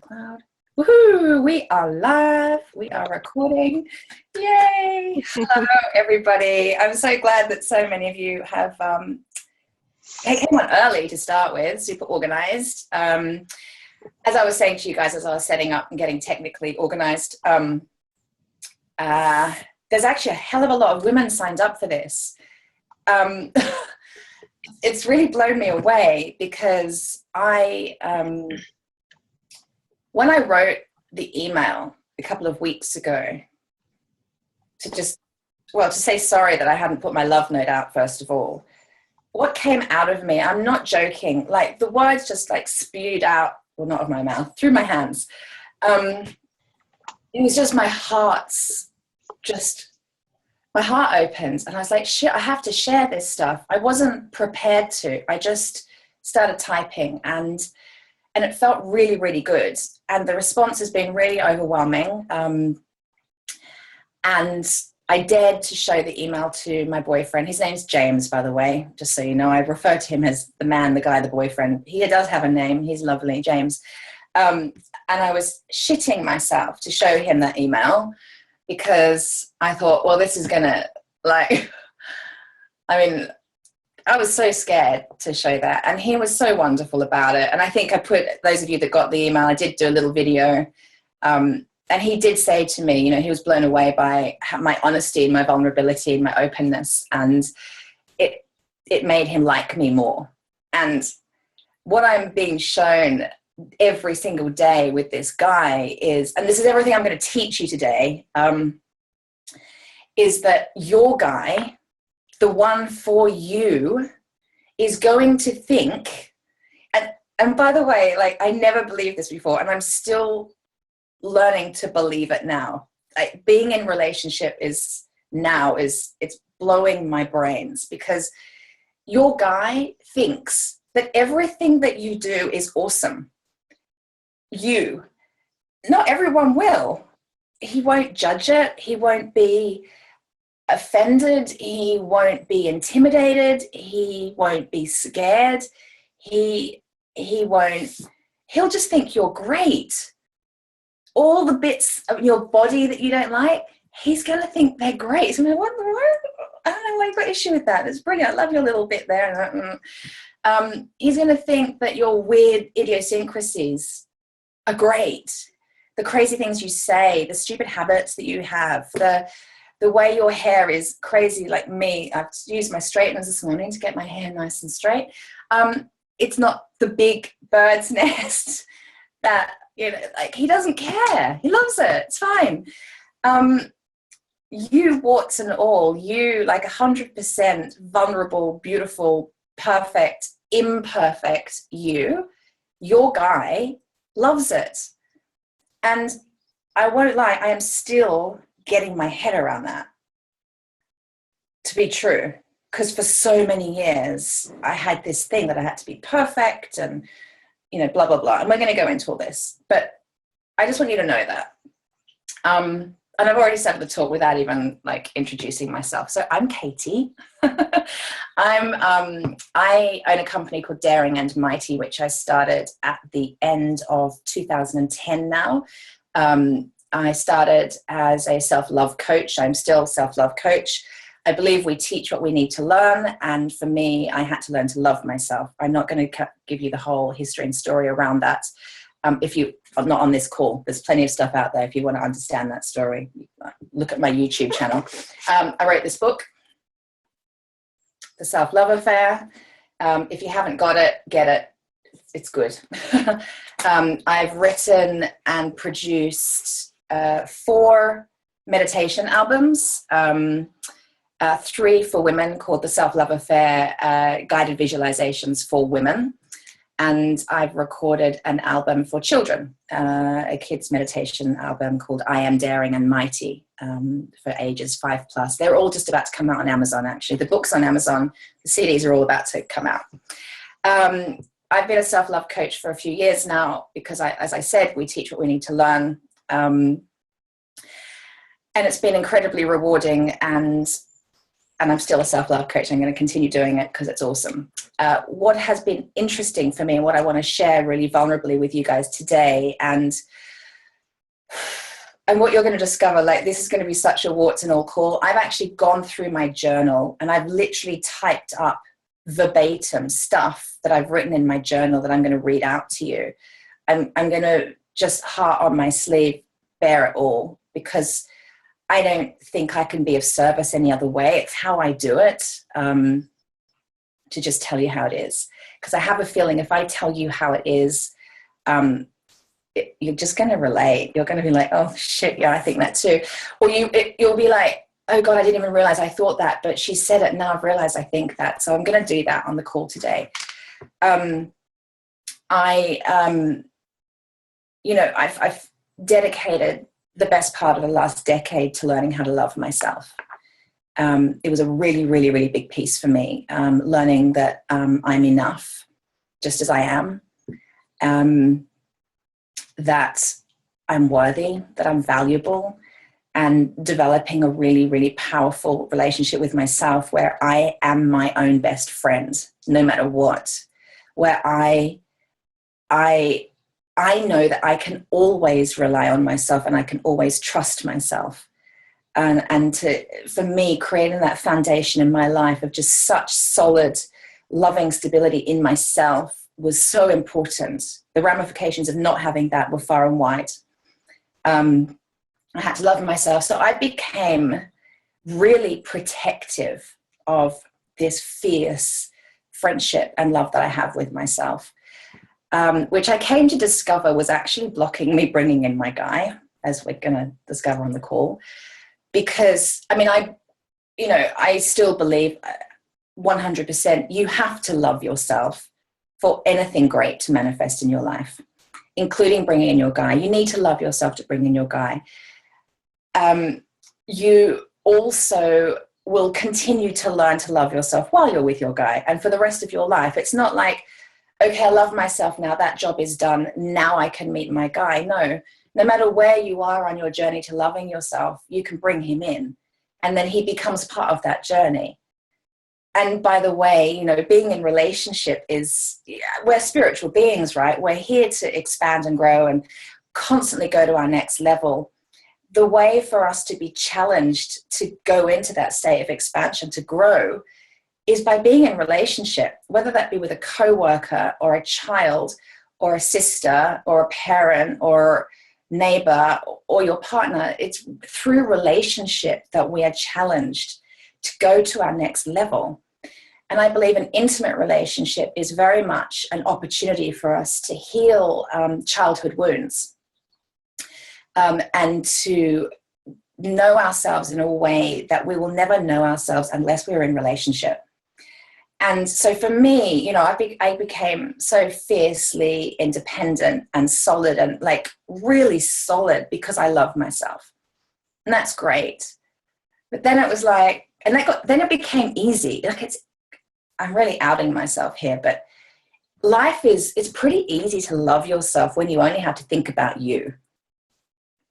Cloud. Woohoo! We are live. We are recording. Yay! Hello, everybody. I'm so glad that so many of you have came on early to start with. Super organized. As I was saying to you guys, as I was setting up and getting technically organized, there's actually a hell of a lot of women signed up for this. It's really blown me away because when I wrote the email a couple of weeks ago to say sorry that I hadn't put my love note out, first of all, what came out of me, I'm not joking, like the words just like spewed out, well, not of my mouth, through my hands. It was just my heart opened and I was like, shit, I have to share this stuff. I wasn't prepared to. I just started typing and it felt really, really good. And the response has been really overwhelming. And I dared to show the email to my boyfriend. His name's James, by the way, just so you know. I refer to him as the man, the guy, the boyfriend. He does have a name. He's lovely, James. And I was shitting myself to show him that email because I thought, well, this is going to, I was so scared to show that. And he was so wonderful about it. And I think those of you that got the email, I did do a little video. And he did say to me, he was blown away by my honesty, my vulnerability, my openness. And it made him like me more. And what I'm being shown every single day with this guy is, and this is everything I'm going to teach you today, is that your guy, the one for you, is going to think, and by the way, I never believed this before, and I'm still learning to believe it now. Being in relationship it's blowing my brains because your guy thinks that everything that you do is awesome. Not everyone will. He won't judge it. He won't be offended, he won't be intimidated, he won't be scared, he'll just think you're great. All the bits of your body that you don't like, he's going to think they're great. So I'm like, what? I don't know why you've got issue with that. It's brilliant. I love your little bit there. He's going to think that your weird idiosyncrasies are great. The crazy things you say, the stupid habits that you have, the way your hair is crazy, like me. I've used my straighteners this morning to get my hair nice and straight. It's not the big bird's nest that, he doesn't care. He loves it. It's fine. You, warts and all, you 100% vulnerable, beautiful, perfect, imperfect your guy loves it. And I won't lie, I am still getting my head around that to be true, because for so many years I had this thing that I had to be perfect and blah blah blah, and we're going to go into all this, but I just want you to know that and I've already started the talk without even introducing myself. So I'm Katie. I own a company called Daring and Mighty, which I started at the end of 2010 now. I started as a self-love coach. I'm still a self-love coach. I believe we teach what we need to learn. And for me, I had to learn to love myself. I'm not going to give you the whole history and story around that. If you are not on this call, there's plenty of stuff out there. If you want to understand that story, look at my YouTube channel. I wrote this book, The Self-Love Affair. If you haven't got it, get it. It's good. I've written and produced 4 meditation albums, 3 for women called The Self-Love Affair, Guided Visualizations for Women. And I've recorded an album for children, a kids meditation album called I Am Daring and Mighty, for ages 5+. They're all just about to come out on Amazon, actually. The book's on Amazon. The CDs are all about to come out. I've been a self-love coach for a few years now because, as I said, we teach what we need to learn. And it's been incredibly rewarding. And and I'm still a self-love coach. I'm going to continue doing it because it's awesome. What has been interesting for me and what I want to share really vulnerably with you guys today, and what you're going to discover, like, this is going to be such a warts and all call. I've actually gone through my journal and I've literally typed up verbatim stuff that I've written in my journal that I'm going to read out to you. I'm going to just heart on my sleeve, bear it all, because I don't think I can be of service any other way. It's how I do it, to just tell you how it is. Because I have a feeling if I tell you how it is, you're just going to relate. You're going to be like, oh shit, yeah, I think that too. Or you'll be like, oh God, I didn't even realize I thought that, but she said it, now I've realized I think that. So I'm going to do that on the call today. I've dedicated the best part of the last decade to learning how to love myself. It was a really, really, really big piece for me, learning that I'm enough just as I am, that I'm worthy, that I'm valuable, and developing a really, really powerful relationship with myself where I am my own best friend, no matter what, where I know that I can always rely on myself and I can always trust myself. And for me, creating that foundation in my life of just such solid, loving stability in myself was so important. The ramifications of not having that were far and wide. I had to love myself. So I became really protective of this fierce friendship and love that I have with myself. Which I came to discover was actually blocking me bringing in my guy, as we're going to discover on the call. Because, I mean, I still believe 100% you have to love yourself for anything great to manifest in your life, including bringing in your guy. You need to love yourself to bring in your guy. You also will continue to learn to love yourself while you're with your guy and for the rest of your life. It's not like, okay, I love myself now, that job is done, now I can meet my guy. No matter where you are on your journey to loving yourself, you can bring him in, and then he becomes part of that journey. And by the way, being in relationship we're spiritual beings, right? We're here to expand and grow and constantly go to our next level. The way for us to be challenged to go into that state of expansion, to grow, is by being in relationship, whether that be with a coworker or a child or a sister or a parent or neighbor or your partner. It's through relationship that we are challenged to go to our next level. And I believe an intimate relationship is very much an opportunity for us to heal childhood wounds, and to know ourselves in a way that we will never know ourselves unless we're in relationship. And so for me, I became so fiercely independent and solid and like really solid because I love myself. And that's great. But then it was like, then it became easy. I'm really outing myself here, but it's pretty easy to love yourself when you only have to think about you.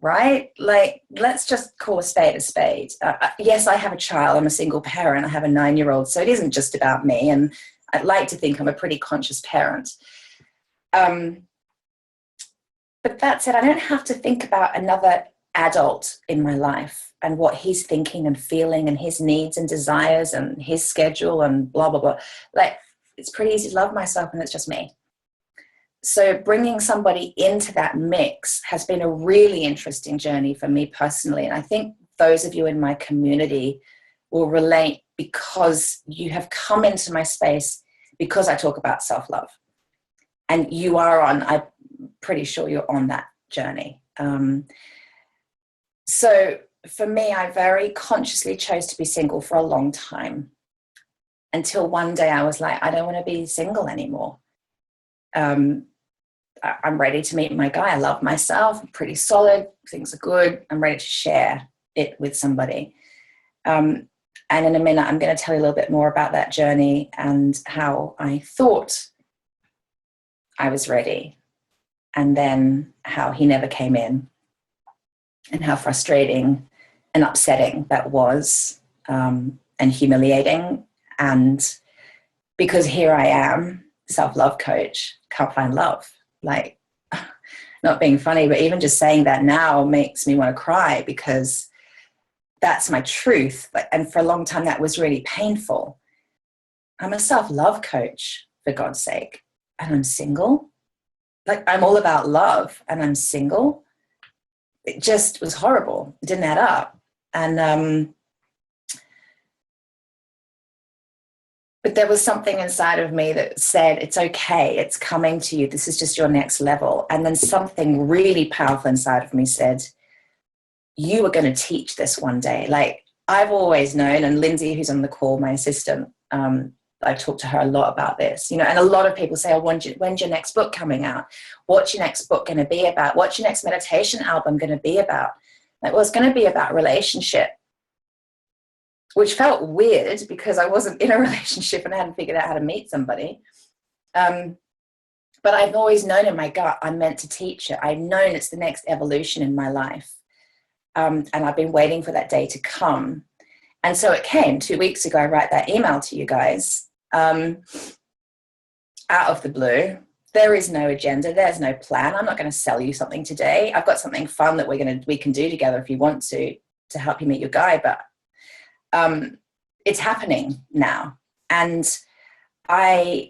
Right? Like, let's just call a spade a spade. Yes, I have a child. I'm a single parent. I have a 9-year-old. So it isn't just about me. And I'd like to think I'm a pretty conscious parent. But that said, I don't have to think about another adult in my life and what he's thinking and feeling and his needs and desires and his schedule and blah, blah, blah. Like, it's pretty easy to love myself when it's just me. So bringing somebody into that mix has been a really interesting journey for me personally. And I think those of you in my community will relate because you have come into my space because I talk about self-love. And I'm pretty sure you're on that journey. So for me, I very consciously chose to be single for a long time until one day I was like, I don't want to be single anymore. I'm ready to meet my guy. I love myself. I'm pretty solid. Things are good. I'm ready to share it with somebody. And in a minute, I'm going to tell you a little bit more about that journey and how I thought I was ready, and then how he never came in, and how frustrating and upsetting that was. and humiliating. And because here I am, self-love coach, can't find love. Like, not being funny, but even just saying that now makes me want to cry, because that's my truth. And for a long time, that was really painful. I'm a self-love coach, for God's sake, and I'm single. Like, I'm all about love and I'm single. It just was horrible. It didn't add up. And, but there was something inside of me that said, it's okay, it's coming to you. This is just your next level. And then something really powerful inside of me said, you are going to teach this one day. Like, I've always known, and Lindsay, who's on the call, my assistant, I've talked to her a lot about this, you know, and a lot of people say, oh, when's your next book coming out? What's your next book going to be about? What's your next meditation album going to be about? Like, well, it's going to be about relationship, which felt weird because I wasn't in a relationship and I hadn't figured out how to meet somebody. But I've always known in my gut, I'm meant to teach it. I've known it's the next evolution in my life. And I've been waiting for that day to come. And so it came 2 weeks ago. I write that email to you guys out of the blue. There is no agenda. There's no plan. I'm not going to sell you something today. I've got something fun that we can do together if you want to help you meet your guy. But it's happening now. And I'm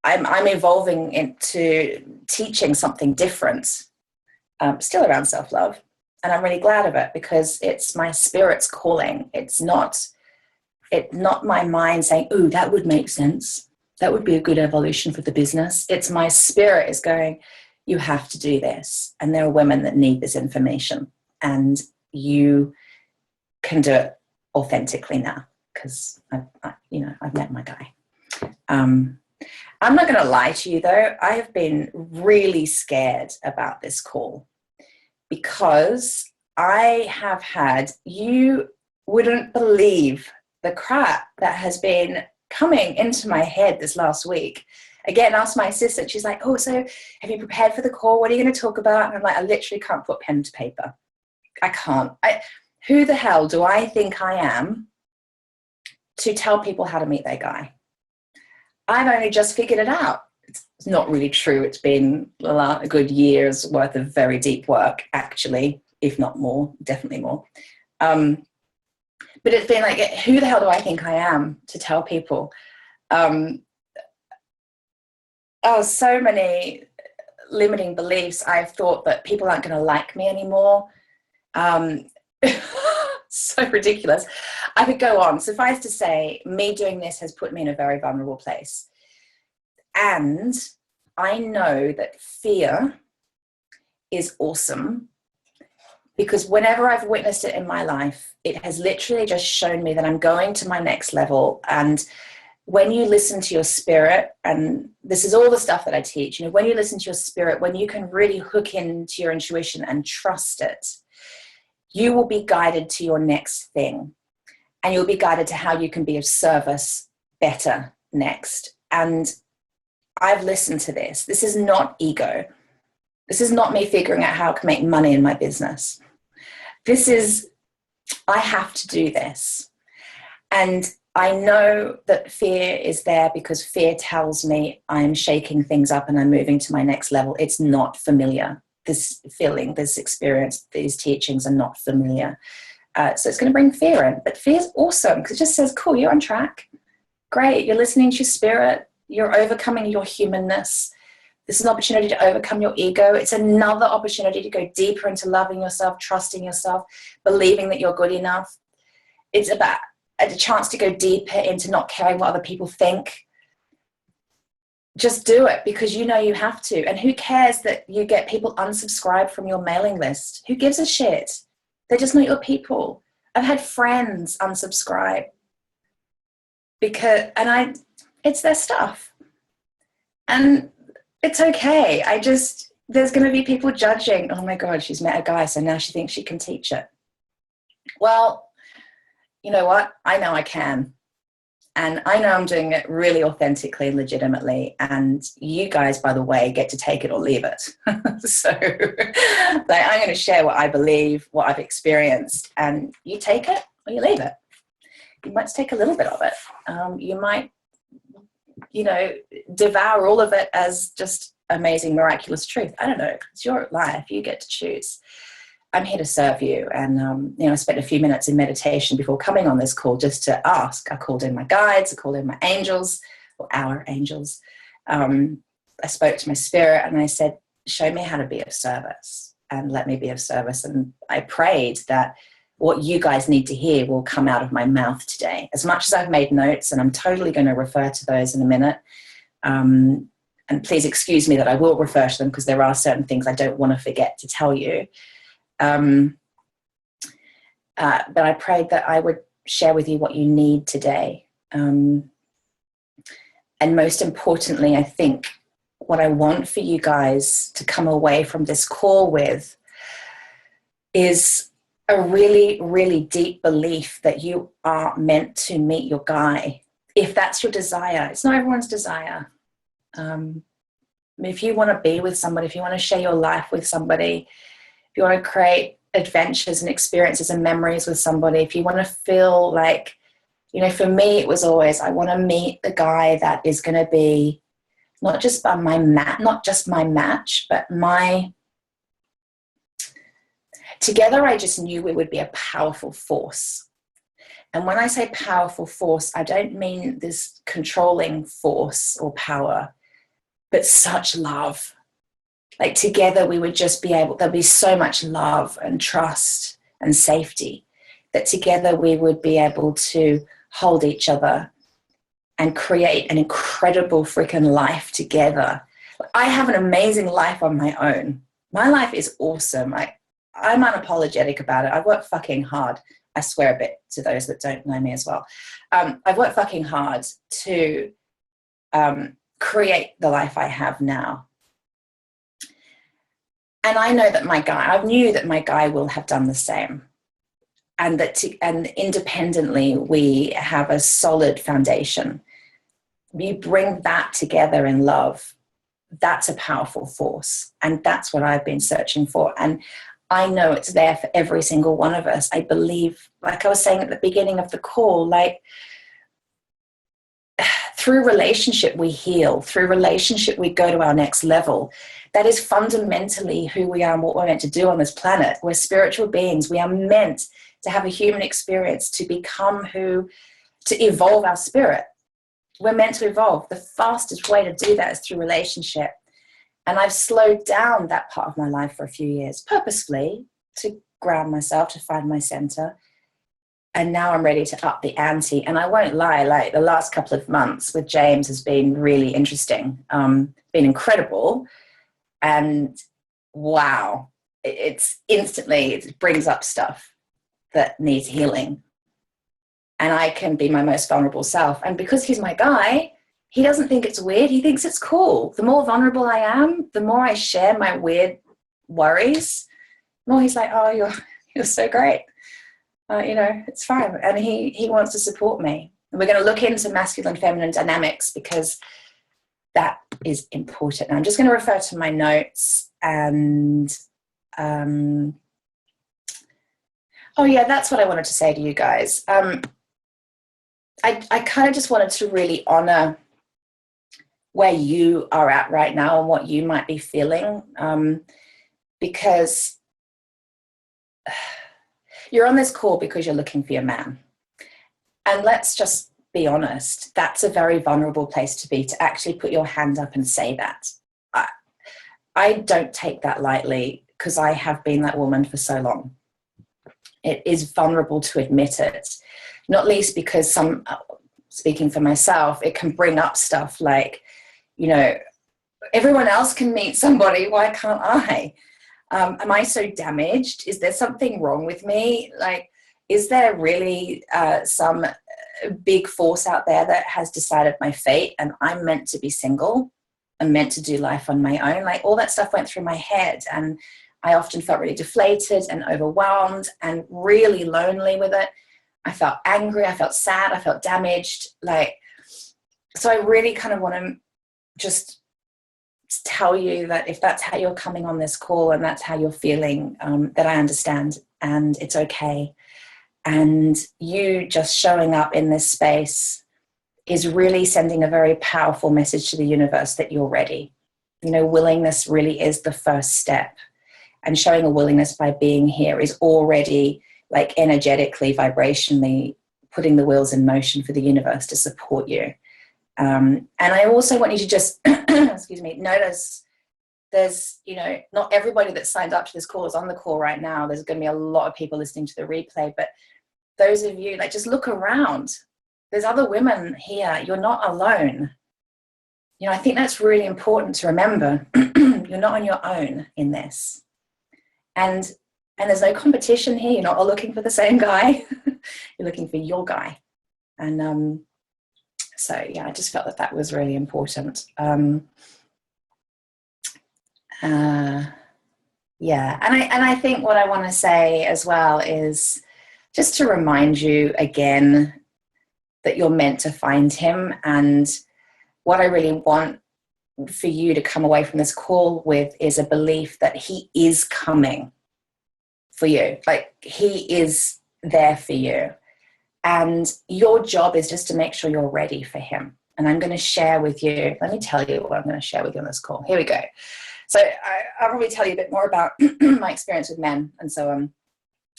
evolving into teaching something different, still around self-love. And I'm really glad of it, because it's my spirit's calling. It's not my mind saying, ooh, that would make sense. That would be a good evolution for the business. It's my spirit is going, you have to do this. And there are women that need this information. And you can do it authentically now, because I've met my guy. I'm not going to lie to you, though. I have been really scared about this call, because I have had, you wouldn't believe the crap that has been coming into my head this last week. Again, asked my assistant, she's like, oh, so have you prepared for the call? What are you going to talk about? And I'm like, I literally can't put pen to paper. I can't. Who the hell do I think I am to tell people how to meet their guy? I've only just figured it out. It's not really true. It's been a good year's worth of very deep work, actually, if not more, definitely more. But it's been like, who the hell do I think I am to tell people? So many limiting beliefs. I've thought that people aren't going to like me anymore. So ridiculous. I could go on. Suffice to say, me doing this has put me in a very vulnerable place. And I know that fear is awesome, because whenever I've witnessed it in my life, it has literally just shown me that I'm going to my next level. And when you listen to your spirit, and this is all the stuff that I teach, you know, when you listen to your spirit, when you can really hook into your intuition and trust it, you will be guided to your next thing, and you'll be guided to how you can be of service better next. And I've listened to this. This is not ego. This is not me figuring out how I can make money in my business. This is, I have to do this. And I know that fear is there because fear tells me I'm shaking things up and I'm moving to my next level. It's not familiar. This feeling, this experience, these teachings are not familiar. So it's going to bring fear in. But fear is awesome, because it just says, cool, you're on track. Great, you're listening to your spirit. You're overcoming your humanness. This is an opportunity to overcome your ego. It's another opportunity to go deeper into loving yourself, trusting yourself, believing that you're good enough. It's about a chance to go deeper into not caring what other people think. Just do it, because you know you have to. And who cares that you get people unsubscribed from your mailing list? Who gives a shit? They're just not your people. I've had friends unsubscribe it's their stuff. And it's okay. There's going to be people judging. Oh my God, she's met a guy, so now she thinks she can teach it. Well, you know what? I know I can. And I know I'm doing it really authentically and legitimately. And you guys, by the way, get to take it or leave it. So I'm going to share what I believe, what I've experienced, and you take it or you leave it. You might take a little bit of it. You might, devour all of it as just amazing, miraculous truth. I don't know. It's your life. You get to choose. I'm here to serve you. And, I spent a few minutes in meditation before coming on this call just to ask. I called in my guides. I called in my angels, or our angels. I spoke to my spirit and I said, show me how to be of service and let me be of service. And I prayed that what you guys need to hear will come out of my mouth today. As much as I've made notes, and I'm totally going to refer to those in a minute. And please excuse me that I will refer to them because there are certain things I don't want to forget to tell you. But I prayed that I would share with you what you need today. And most importantly, I think what I want for you guys to come away from this call with is a really, really deep belief that you are meant to meet your guy. If that's your desire, it's not everyone's desire. If you want to be with somebody, if you want to share your life with somebody, if you want to create adventures and experiences and memories with somebody, if you want to feel like, for me, it was always, I want to meet the guy that is going to be not just my match, but together I just knew we would be a powerful force. And when I say powerful force, I don't mean this controlling force or power, but such love. Like together we would just there'll be so much love and trust and safety that together we would be able to hold each other and create an incredible freaking life together. I have an amazing life on my own. My life is awesome. I'm unapologetic about it. I work fucking hard. I swear a bit to those that don't know me as well. I've worked fucking hard to create the life I have now. And I know that I knew that my guy will have done the same. And and independently, we have a solid foundation. You bring that together in love, that's a powerful force. And that's what I've been searching for. And I know it's there for every single one of us. I believe, like I was saying at the beginning of the call, like through relationship, we heal. Through relationship, we go to our next level. That is fundamentally who we are and what we're meant to do on this planet. We're spiritual beings. We are meant to have a human experience, to to evolve our spirit. We're meant to evolve. The fastest way to do that is through relationship. And I've slowed down that part of my life for a few years, purposefully, to ground myself, to find my center. And now I'm ready to up the ante. And I won't lie, like the last couple of months with James has been really interesting, been incredible. And wow, it brings up stuff that needs healing. And I can be my most vulnerable self. And because he's my guy, he doesn't think it's weird. He thinks it's cool. The more vulnerable I am, the more I share my weird worries, the more he's like, oh, you're so great. It's fine. And he wants to support me. And we're going to look into masculine, feminine dynamics because that is important. And I'm just going to refer to my notes and, that's what I wanted to say to you guys. I kind of just wanted to really honor where you are at right now and what you might be feeling, because you're on this call because you're looking for your man. And let's just be honest, that's a very vulnerable place to be, to actually put your hand up and say that. I don't take that lightly because I have been that woman for so long. It is vulnerable to admit it, not least because speaking for myself, it can bring up stuff like, everyone else can meet somebody. Why can't I? Am I so damaged? Is there something wrong with me? Like, is there really some big force out there that has decided my fate and I'm meant to be single? I'm meant to do life on my own? Like, all that stuff went through my head, and I often felt really deflated and overwhelmed and really lonely with it. I felt angry, I felt sad, I felt damaged. So I really kind of want to just tell you that if that's how you're coming on this call and that's how you're feeling, that I understand and it's okay. And you just showing up in this space is really sending a very powerful message to the universe that you're ready. You know, willingness really is the first step. And showing a willingness by being here is already, like, energetically, vibrationally putting the wheels in motion for the universe to support you. And I also want you to just, excuse me, notice there's, you know, not everybody that signed up to this call is on the call right now. There's going to be a lot of people listening to the replay, but those of you, like, just look around. There's other women here. You're not alone. You know, I think that's really important to remember. You're not on your own in this. And there's no competition here. You're not all looking for the same guy. You're looking for your guy. And so, yeah, I just felt that that was really important. Yeah, and I think what I want to say as well is just to remind you again that you're meant to find him. And what I really want for you to come away from this call with is a belief that he is coming for you. Like, he is there for you. And your job is just to make sure you're ready for him. And I'm going to share with you, let me tell you what I'm going to share with you on this call. Here we go. So I'll probably tell you a bit more about my experience with men. And so I'm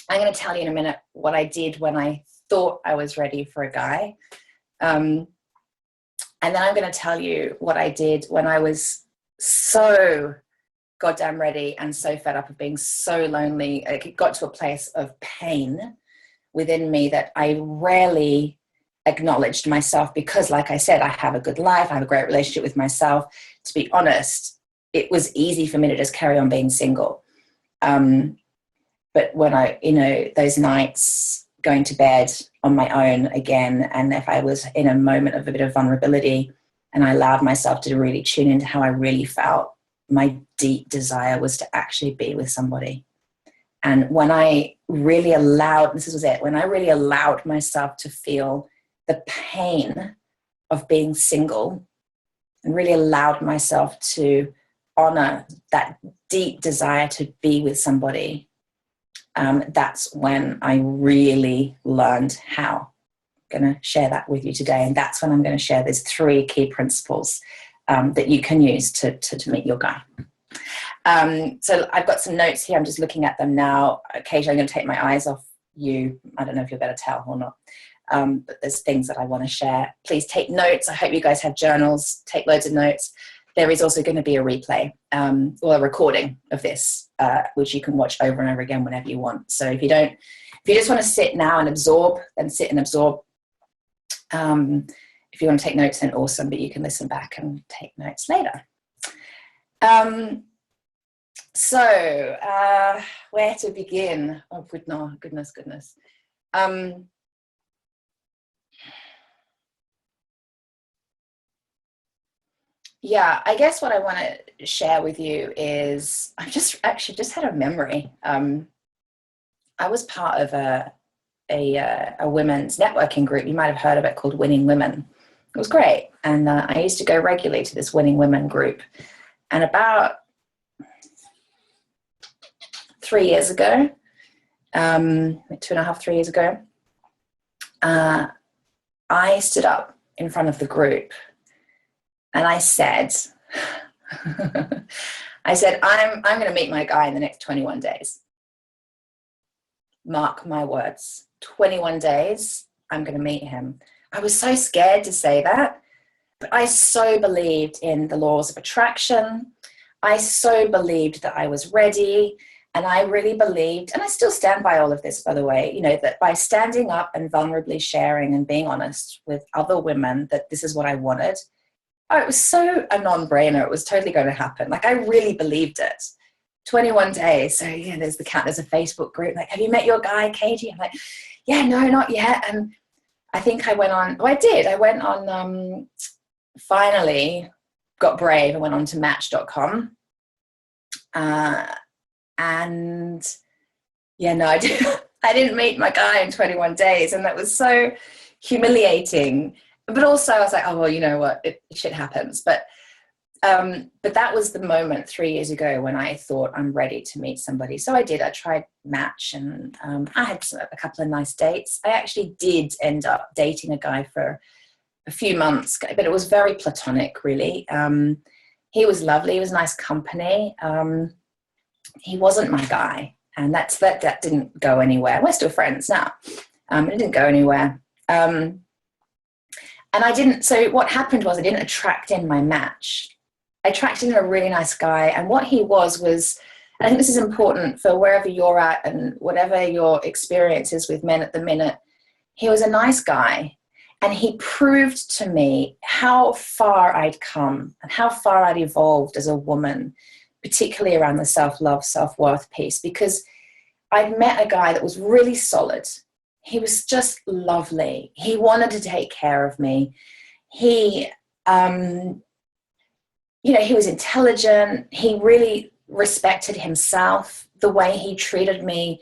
going to tell you in a minute what I did when I thought I was ready for a guy. And then I'm going to tell you what I did when I was so goddamn ready and so fed up of being so lonely. It got to a place of pain within me that I rarely acknowledged myself because, like I said, I have a good life. I have a great relationship with myself. To be honest, it was easy for me to just carry on being single. But when I, you know, those nights going to bed on my own again, and if I was in a moment of a bit of vulnerability and I allowed myself to really tune into how I really felt, my deep desire was to actually be with somebody. And when I really allowed, this was it, when I really allowed myself to feel the pain of being single and really allowed myself to honor that deep desire to be with somebody, that's when I really learned how. I'm going to share that with you today. And that's when I'm going to share these 3 key principles that you can use to meet your guy. So I've got some notes here. I'm just looking at them now. Occasionally I'm going to take my eyes off you. I don't know if you'll be able to tell or not. But there's things that I want to share. Please take notes. I hope you guys have journals. Take loads of notes. There is also going to be a replay or a recording of this, which you can watch over and over again whenever you want. So if you just want to sit now and absorb, then sit and absorb. If you want to take notes, then awesome, but you can listen back and take notes later. So where to begin? Oh, goodness. Yeah, I guess what I want to share with you is I've just had a memory. I was part of a women's networking group. You might have heard of it, called Winning Women. It was great. And I used to go regularly to this Winning Women group. And about 3 years ago, 2.5, 3 years ago, I stood up in front of the group and I said, I'm going to meet my guy in the next 21 days. Mark my words, 21 days, I'm going to meet him. I was so scared to say that, but I so believed in the laws of attraction. I so believed that I was ready. And I really believed, and I still stand by all of this, by the way, you know, that by standing up and vulnerably sharing and being honest with other women that this is what I wanted, oh, it was so a non-brainer. It was totally going to happen. Like, I really believed it. 21 days. So, yeah, there's a Facebook group. Like, have you met your guy, Katie? I'm like, yeah, no, not yet. And I think I went on, finally got brave and went on to match.com. And yeah, no, I didn't meet my guy in 21 days. And that was so humiliating. But also I was like, oh, well, you know what, shit happens. But But that was the moment 3 years ago when I thought I'm ready to meet somebody. So I did. I tried Match, and I had a couple of nice dates. I actually did end up dating a guy for a few months, but it was very platonic, really. He was lovely. He was nice company. He wasn't my guy, and that didn't go anywhere. We're still friends now. It didn't go anywhere. And I didn't. So what happened was I didn't attract in my match. I attracted in a really nice guy, and what he was, I think this is important for wherever you're at and whatever your experience is with men at the minute. He was a nice guy, and he proved to me how far I'd come and how far I'd evolved as a woman, particularly around the self-love, self-worth piece, because I'd met a guy that was really solid. He was just lovely. He wanted to take care of me. He was intelligent. He really respected himself, the way he treated me.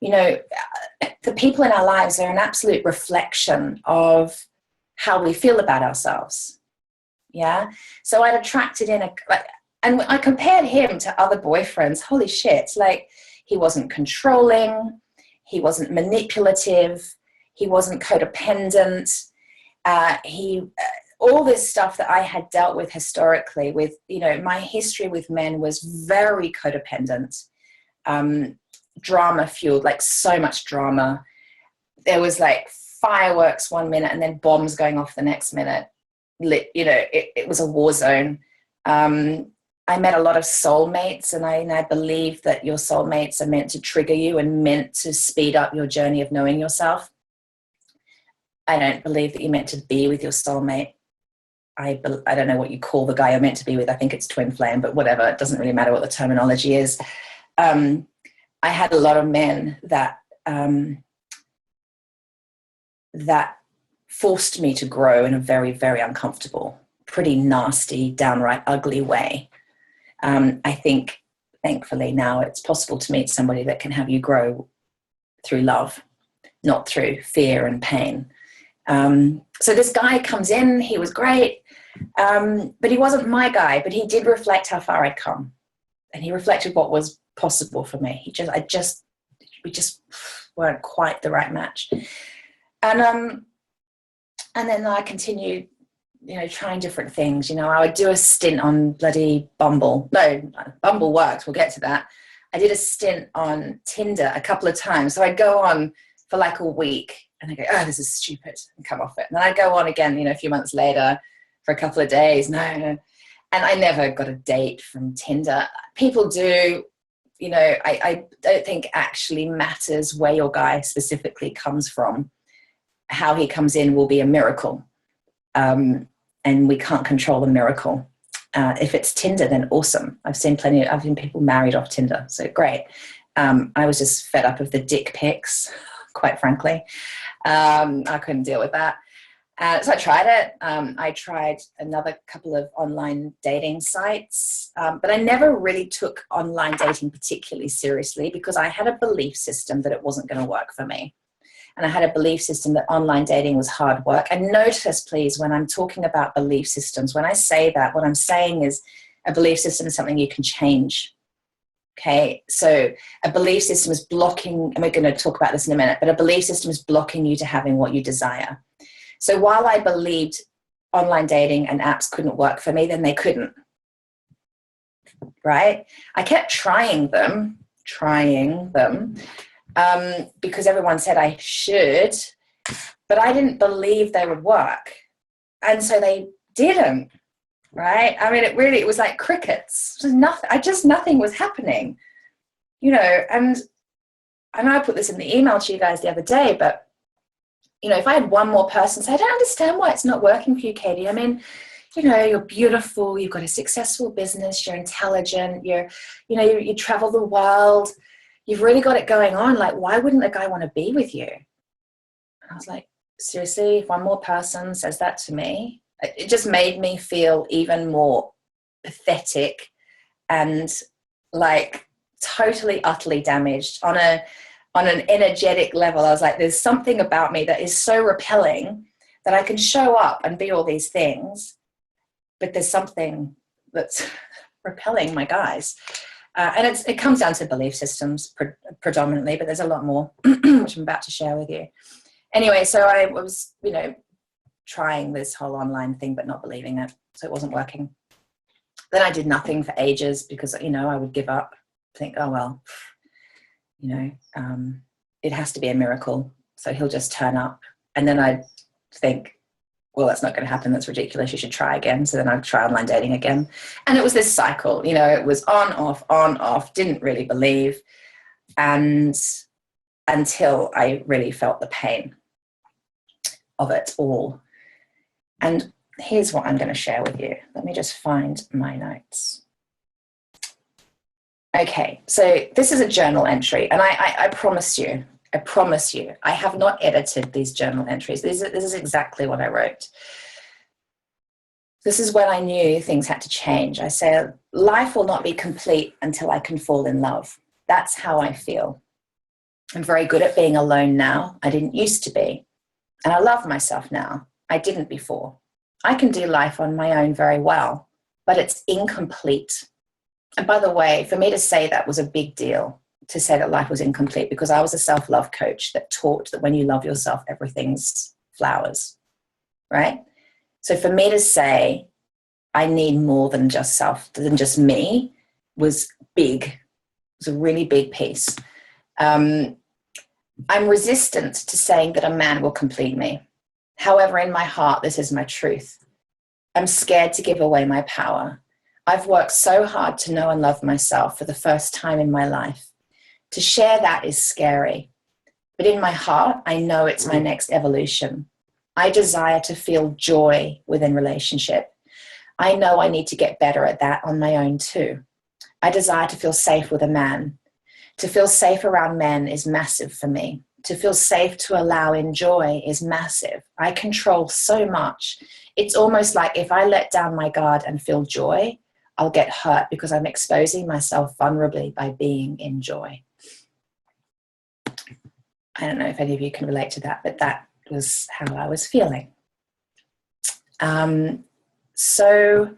The people in our lives are an absolute reflection of how we feel about ourselves. Yeah. So I'd attracted in and I compared him to other boyfriends. Holy shit. Like, he wasn't controlling. He wasn't manipulative. He wasn't codependent. All this stuff that I had dealt with historically with, my history with men was very codependent, drama fueled, like so much drama. There was like fireworks one minute and then bombs going off the next minute. It was a war zone. I met a lot of soulmates, and I believe that your soulmates are meant to trigger you and meant to speed up your journey of knowing yourself. I don't believe that you're meant to be with your soulmate. I don't know what you call the guy you're meant to be with. I think it's twin flame, but whatever. It doesn't really matter what the terminology is. I had a lot of men that forced me to grow in a very, very uncomfortable, pretty nasty, downright ugly way. I think, thankfully, now it's possible to meet somebody that can have you grow through love, not through fear and pain. So this guy comes in, he was great, but he wasn't my guy, but he did reflect how far I'd come, and he reflected what was possible for me. We just weren't quite the right match. And then I continued, trying different things. I would do a stint on bloody Bumble. No, Bumble worked. We'll get to that. I did a stint on Tinder a couple of times. So I'd go on for like a week, and I go, oh, this is stupid, and come off it. And then I'd go on again, a few months later for a couple of days. No. And I never got a date from Tinder. People do, I don't think actually matters where your guy specifically comes from. How he comes in will be a miracle. And we can't control the miracle. If it's Tinder, then awesome. I've seen people married off Tinder, so great. I was just fed up of the dick pics, quite frankly. I couldn't deal with that. So I tried it. I tried another couple of online dating sites, but I never really took online dating particularly seriously because I had a belief system that it wasn't going to work for me. And I had a belief system that online dating was hard work. And notice, please, when I'm talking about belief systems, when I say that, what I'm saying is a belief system is something you can change. Okay, so a belief system is blocking, and we're going to talk about this in a minute, but a belief system is blocking you to having what you desire. So while I believed online dating and apps couldn't work for me, then they couldn't, right? I kept trying them, because everyone said I should, but I didn't believe they would work. And so they didn't, right? I mean, it was like crickets. Nothing was happening, and I put this in the email to you guys the other day, but, if I had one more person say, I don't understand why it's not working for you, Katie. I mean, you're beautiful, you've got a successful business, you're intelligent, you travel the world, you've really got it going on. Like, why wouldn't a guy want to be with you? And I was like, seriously, if one more person says that to me, it just made me feel even more pathetic and like totally, utterly damaged on an energetic level. I was like, there's something about me that is so repelling that I can show up and be all these things, but there's something that's repelling my guys. And it comes down to belief systems predominantly, but there's a lot more, which I'm about to share with you. Anyway, so I was, trying this whole online thing, but not believing it. So it wasn't working. Then I did nothing for ages because, I would give up, think, oh, well, it has to be a miracle. So he'll just turn up. And then I'd think, well, that's not going to happen. That's ridiculous. You should try again. So then I'd try online dating again. And it was this cycle, it was on, off, didn't really believe. And until I really felt the pain of it all. And here's what I'm going to share with you. Let me just find my notes. Okay, so this is a journal entry, and I promise you, I have not edited these journal entries. This is exactly what I wrote. This is when I knew things had to change. I said, life will not be complete until I can fall in love. That's how I feel. I'm very good at being alone now. I didn't used to be. And I love myself now. I didn't before. I can do life on my own very well, but it's incomplete. And by the way, for me to say that was a big deal, to say that life was incomplete, because I was a self-love coach that taught that when you love yourself, everything's flowers, right? So for me to say I need more than just me was big. It was a really big piece. I'm resistant to saying that a man will complete me. However, in my heart, this is my truth. I'm scared to give away my power. I've worked so hard to know and love myself for the first time in my life. To share that is scary. But in my heart, I know it's my next evolution. I desire to feel joy within relationship. I know I need to get better at that on my own too. I desire to feel safe with a man. To feel safe around men is massive for me. To feel safe to allow in joy is massive. I control so much. It's almost like if I let down my guard and feel joy, I'll get hurt because I'm exposing myself vulnerably by being in joy. I don't know if any of you can relate to that, but that was how I was feeling. So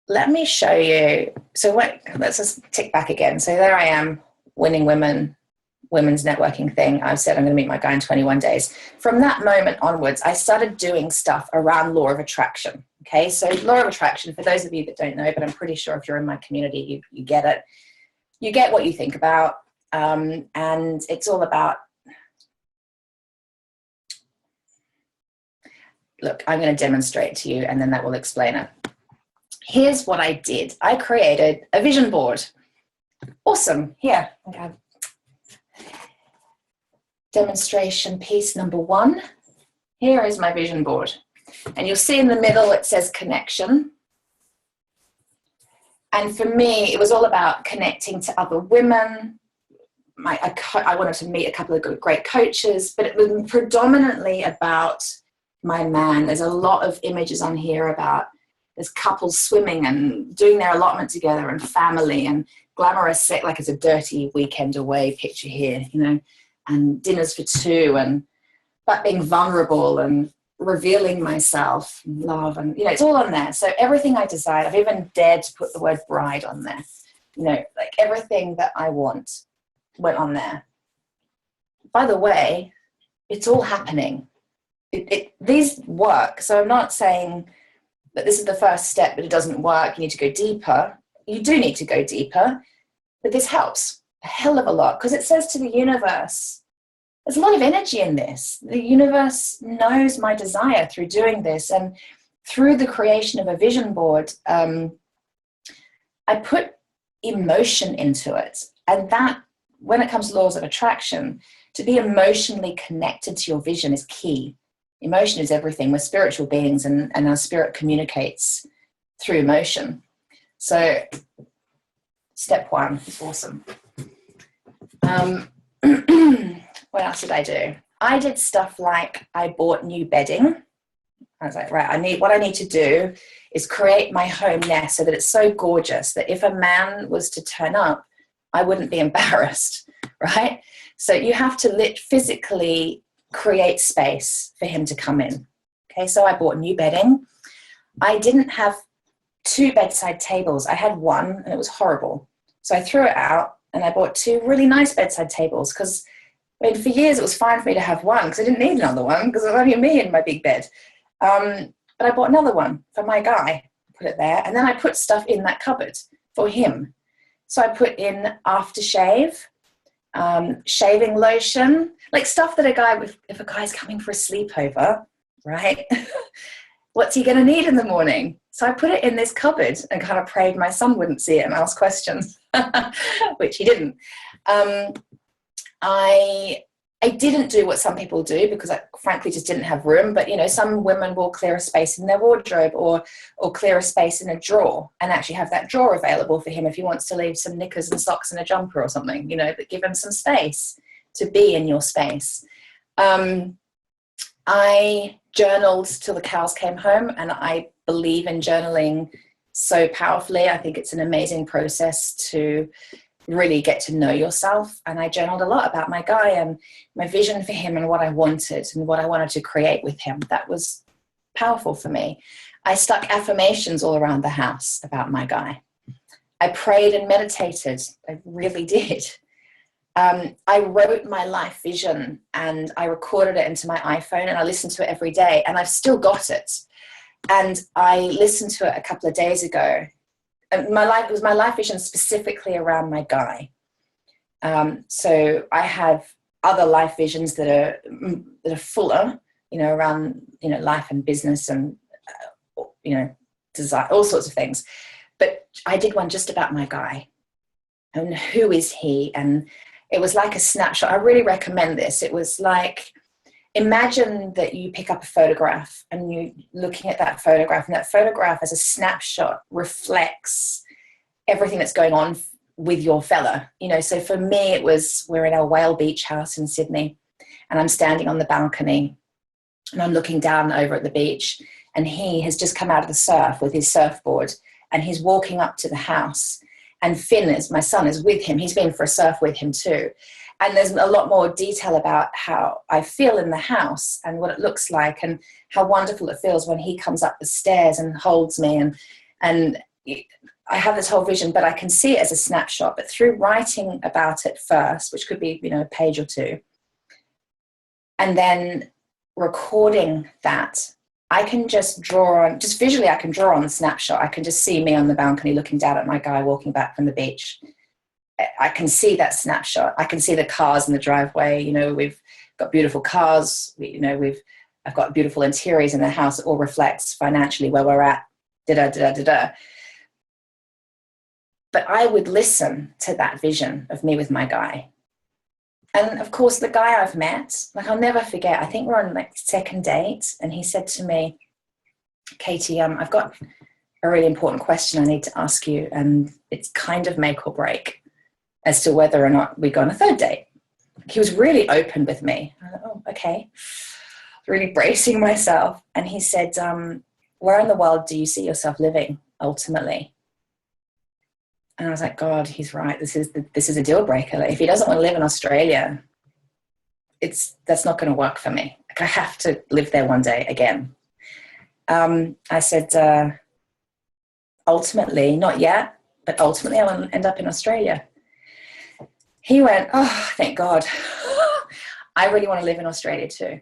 let me show you. So let's just tick back again. So there I am, winning women's networking thing. I said I'm going to meet my guy in 21 days. From that moment onwards, I started doing stuff around law of attraction. Okay, so law of attraction, for those of you that don't know, but I'm pretty sure if you're in my community, you get it. You get what you think about, and it's all about, look, I'm going to demonstrate to you, and then that will explain it. Here's what I did. I created a vision board. Awesome. Here, okay. Demonstration piece number 1. Here is my vision board. And you'll see in the middle it says connection. And for me, it was all about connecting to other women. I wanted to meet a couple of great coaches, but it was predominantly about my man. There's a lot of images on here about there's couples swimming and doing their allotment together and family and glamorous, like it's a dirty weekend away picture here, and dinners for 2 but being vulnerable and revealing myself, love, and it's all on there. So everything I desired, I've even dared to put the word bride on there. Like everything that I want went on there. By the way, it's all happening. These work. So I'm not saying that this is the first step, but it doesn't work. You need to go deeper. You do need to go deeper, but this helps a hell of a lot because it says to the universe, there's a lot of energy in this. The universe knows my desire through doing this. And through the creation of a vision board, I put emotion into it. And that, when it comes to laws of attraction, to be emotionally connected to your vision is key. Emotion is everything. We're spiritual beings and our spirit communicates through emotion. So step 1 is awesome. What else did I do? I did stuff like I bought new bedding. I was like, right, what I need to do is create my home nest so that it's so gorgeous that if a man was to turn up, I wouldn't be embarrassed, right? So you have to physically create space for him to come in. Okay, so I bought new bedding. I didn't have 2 bedside tables. I had one and it was horrible. So I threw it out and I bought 2 really nice bedside tables because, I mean, for years it was fine for me to have one because I didn't need another one because it was only me in my big bed. But I bought another one for my guy, put it there, and then I put stuff in that cupboard for him. So I put in aftershave, shaving lotion, like stuff that if a guy's coming for a sleepover, right? What's he going to need in the morning? So I put it in this cupboard and kind of prayed my son wouldn't see it and ask questions, which he didn't. I didn't do what some people do because I frankly just didn't have room. But, you know, some women will clear a space in their wardrobe or clear a space in a drawer and actually have that drawer available for him if he wants to leave some knickers and socks and a jumper or something, you know, but give him some space to be in your space. I journaled till the cows came home, and I believe in journaling so powerfully. I think it's an amazing process to really get to know yourself. And I journaled a lot about my guy and my vision for him and what I wanted to create with him. That was powerful for me. I stuck affirmations all around the house about my guy. I prayed and meditated. I really did. I wrote my life vision and I recorded it into my iPhone and I listened to it every day, and I've still got it. And I listened to it a couple of days ago. And it was my life vision specifically around my guy. So I have other life visions that are fuller, you know, around, you know, life and business and, you know, design, all sorts of things. But I did one just about my guy and who is he? And it was like a snapshot. I really recommend this. It was like, imagine that you pick up a photograph and you're looking at that photograph, and that photograph as a snapshot reflects everything that's going on with your fella. You know, so for me, we're in our Whale Beach house in Sydney, and I'm standing on the balcony and I'm looking down over at the beach, and he has just come out of the surf with his surfboard and he's walking up to the house, and Finn, my son, is with him. He's been for a surf with him too. And there's a lot more detail about how I feel in the house and what it looks like and how wonderful it feels when he comes up the stairs and holds me. And I have this whole vision, but I can see it as a snapshot. But through writing about it first, which could be, you know, a page or 2, and then recording that, I can just visually, I can draw on the snapshot. I can just see me on the balcony looking down at my guy walking back from the beach. I can see that snapshot. I can see the cars in the driveway. You know, we've got beautiful cars. I've got beautiful interiors in the house. It all reflects financially where we're at. But I would listen to that vision of me with my guy. And of course, the guy I've met, like, I'll never forget. I think we're on like 2nd date, and he said to me, "Katie, I've got a really important question I need to ask you, and it's kind of make or break as to whether or not we go on a 3rd date." He was really open with me. I thought, oh, okay. Really bracing myself. And he said, where in the world do you see yourself living ultimately? And I was like, God, he's right. This is a deal breaker. Like, if he doesn't want to live in Australia, that's not going to work for me. Like, I have to live there one day again. I said, ultimately, not yet, but ultimately I want to end up in Australia. He went, oh, thank God. I really want to live in Australia too.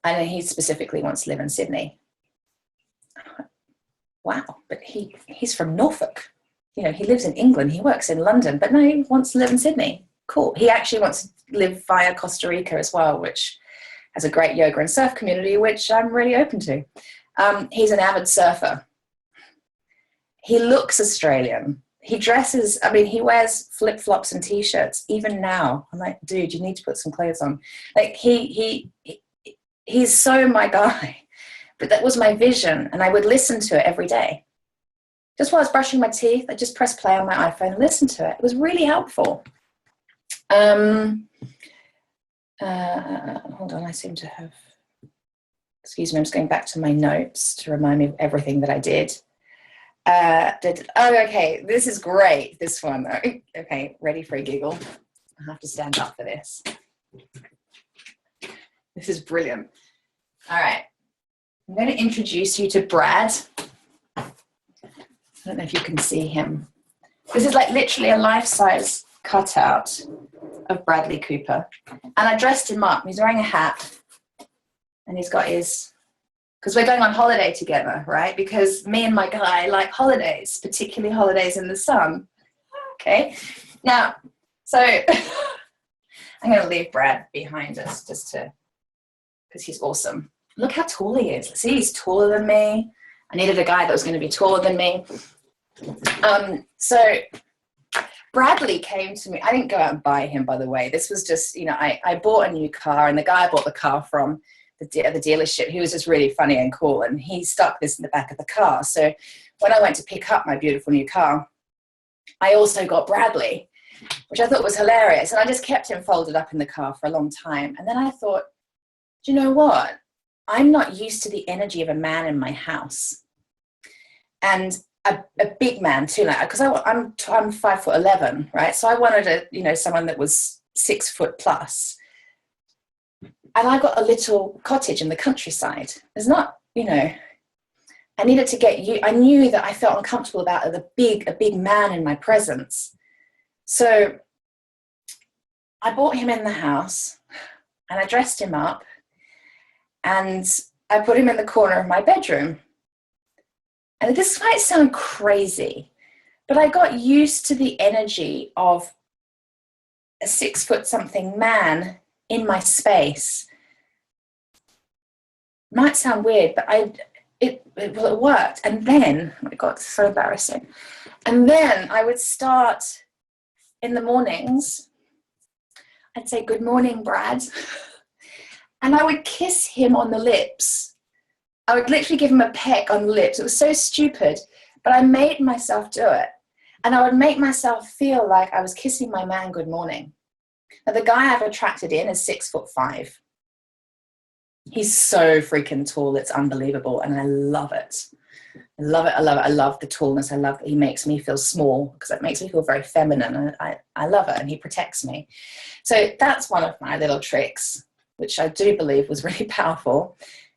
And he specifically wants to live in Sydney. Wow, but he's from Norfolk. You know, he lives in England, he works in London, but no, he wants to live in Sydney. Cool. He actually wants to live via Costa Rica as well, which has a great yoga and surf community, which I'm really open to. He's an avid surfer. He looks Australian. He dresses, I mean, he wears flip-flops and T-shirts, even now. I'm like, dude, you need to put some clothes on. Like, he's so my guy. But that was my vision, and I would listen to it every day. Just while I was brushing my teeth, I just pressed play on my iPhone and listened to it. It was really helpful. Hold on, I seem to have... Excuse me, I'm just going back to my notes to remind me of everything that I did. Okay, this is great, this one. Okay, ready for a giggle? I have to stand up for this. This is brilliant. All right. I'm going to introduce you to Brad. I don't know if you can see him. This is like literally a life-size cutout of Bradley Cooper. And I dressed him up. He's wearing a hat. And he's got his, because we're going on holiday together, right? Because me and my guy like holidays, particularly holidays in the sun. Okay. Now, so I'm going to leave Brad behind us just to, because he's awesome. Look how tall he is. See, he's taller than me. I needed a guy that was going to be taller than me. So Bradley came to me. I didn't go out and buy him, by the way. This was just, you know, I bought a new car, and the guy I bought the car from, the dealership, he was just really funny and cool, and he stuck this in the back of the car. So when I went to pick up my beautiful new car, I also got Bradley, which I thought was hilarious. And I just kept him folded up in the car for a long time. And then I thought, do you know what? I'm not used to the energy of a man in my house. And a big man too, like, because I'm 5'11", right? So I wanted someone that was 6 foot plus. And I got a little cottage in the countryside. There's not, I needed to get you. I knew that I felt uncomfortable about a big man in my presence. So I brought him in the house, and I dressed him up, and I put him in the corner of my bedroom. And this might sound crazy, but I got used to the energy of a 6 foot something man in my space. Might sound weird, but it worked. And then, oh my God, it's so embarrassing. And then I would start in the mornings. I'd say, "Good morning, Brad." And I would kiss him on the lips. I would literally give him a peck on the lips. It was so stupid, but I made myself do it. And I would make myself feel like I was kissing my man good morning. Now, the guy I've attracted in is 6'5". He's so freaking tall. It's unbelievable. And I love it. I love it. I love it. I love the tallness. I love that he makes me feel small, because it makes me feel very feminine. I love it. And he protects me. So that's one of my little tricks, which I do believe was really powerful.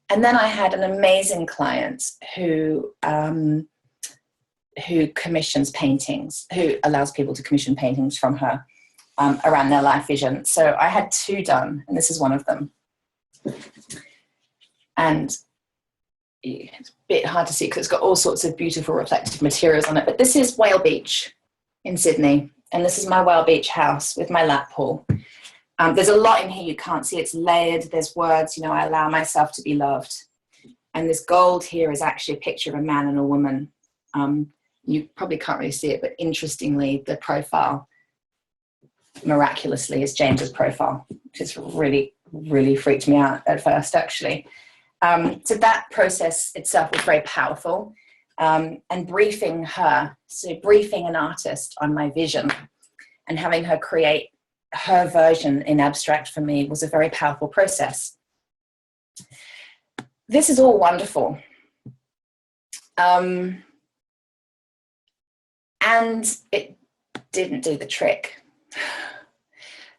And then I had an amazing client who commissions paintings, who allows people to commission paintings from her around their life vision. So I had 2 done, and this is one of them. And it's a bit hard to see because it's got all sorts of beautiful reflective materials on it. But this is Whale Beach in Sydney. And this is my Whale Beach house with my lap pool. There's a lot in here you can't see. It's layered. There's words, I allow myself to be loved. And this gold here is actually a picture of a man and a woman. You probably can't really see it, but interestingly, the profile, miraculously, is James's profile, which has really, really freaked me out at first, actually. So that process itself was very powerful. And briefing her, so briefing an artist on my vision and having her create her version in abstract for me was a very powerful process. This is all wonderful. And it didn't do the trick.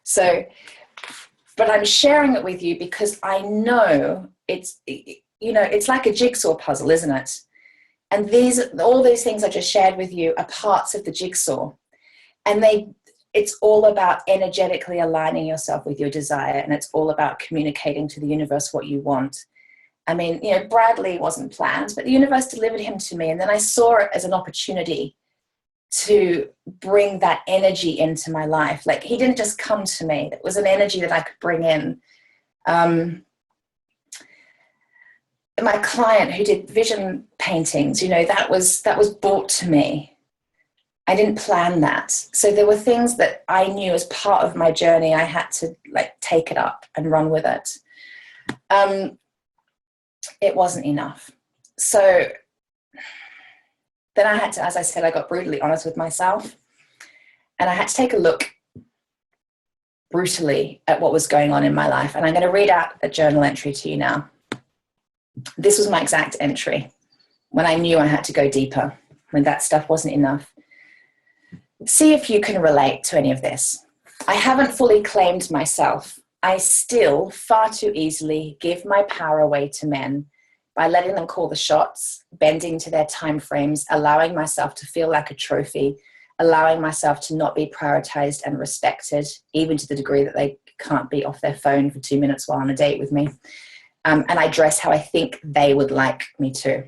So, but I'm sharing it with you because I know it's like a jigsaw puzzle, isn't it? And all these things I just shared with you are parts of the jigsaw. And it's all about energetically aligning yourself with your desire, and it's all about communicating to the universe what you want. I mean, Bradley wasn't planned, but the universe delivered him to me, and then I saw it as an opportunity to bring that energy into my life. Like, he didn't just come to me. It was an energy that I could bring in. My client who did vision paintings, that was brought to me. I didn't plan that. So there were things that I knew as part of my journey, I had to take it up and run with it. It wasn't enough. So then I had to, as I said, I got brutally honest with myself, and I had to take a look brutally at what was going on in my life. And I'm going to read out a journal entry to you now. This was my exact entry when I knew I had to go deeper, when that stuff wasn't enough. See if you can relate to any of this. I haven't fully claimed myself. I still far too easily give my power away to men, by letting them call the shots, bending to their time frames, allowing myself to feel like a trophy, allowing myself to not be prioritized and respected, even to the degree that they can't be off their phone for 2 minutes while on a date with me. And I dress how I think they would like me to.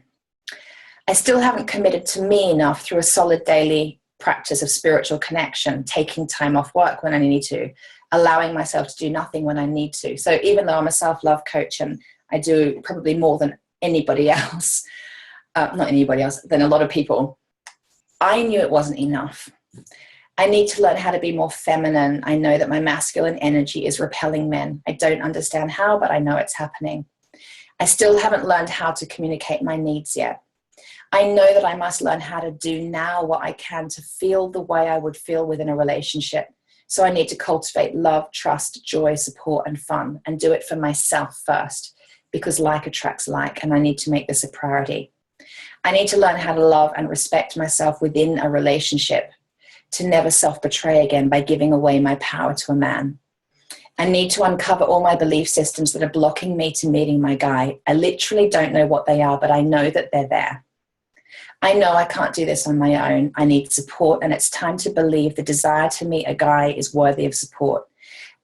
I still haven't committed to me enough through a solid daily practice of spiritual connection, taking time off work when I need to, allowing myself to do nothing when I need to. So even though I'm a self-love coach and I do probably more than anybody else, not anybody else, than a lot of people, I knew it wasn't enough. I need to learn how to be more feminine. I know that my masculine energy is repelling men. I don't understand how, but I know it's happening. I still haven't learned how to communicate my needs yet. I know that I must learn how to do now what I can to feel the way I would feel within a relationship. So I need to cultivate love, trust, joy, support, and fun, and do it for myself first, because like attracts like, and I need to make this a priority. I need to learn how to love and respect myself within a relationship, to never self-betray again by giving away my power to a man. I need to uncover all my belief systems that are blocking me to meeting my guy. I literally don't know what they are, but I know that they're there. I know I can't do this on my own. I need support, and it's time to believe the desire to meet a guy is worthy of support.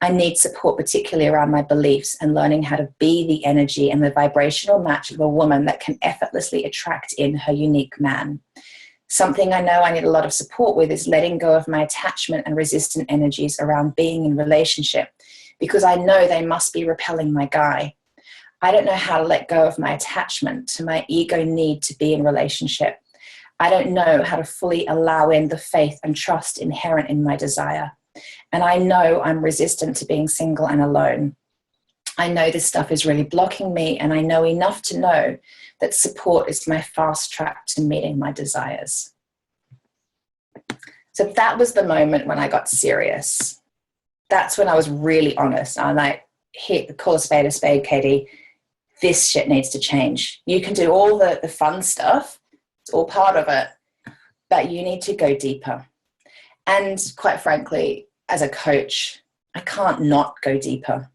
I need support, particularly around my beliefs and learning how to be the energy and the vibrational match of a woman that can effortlessly attract in her unique man. Something I know I need a lot of support with is letting go of my attachment and resistant energies around being in relationship, because I know they must be repelling my guy. I don't know how to let go of my attachment to my ego need to be in relationship. I don't know how to fully allow in the faith and trust inherent in my desire. And I know I'm resistant to being single and alone. I know this stuff is really blocking me, and I know enough to know that support is my fast track to meeting my desires. So that was the moment when I got serious. That's when I was really honest. I'm like, call a spade, Katie. This shit needs to change. You can do all the fun stuff. It's all part of it. But you need to go deeper. And quite frankly, as a coach, I can't not go deeper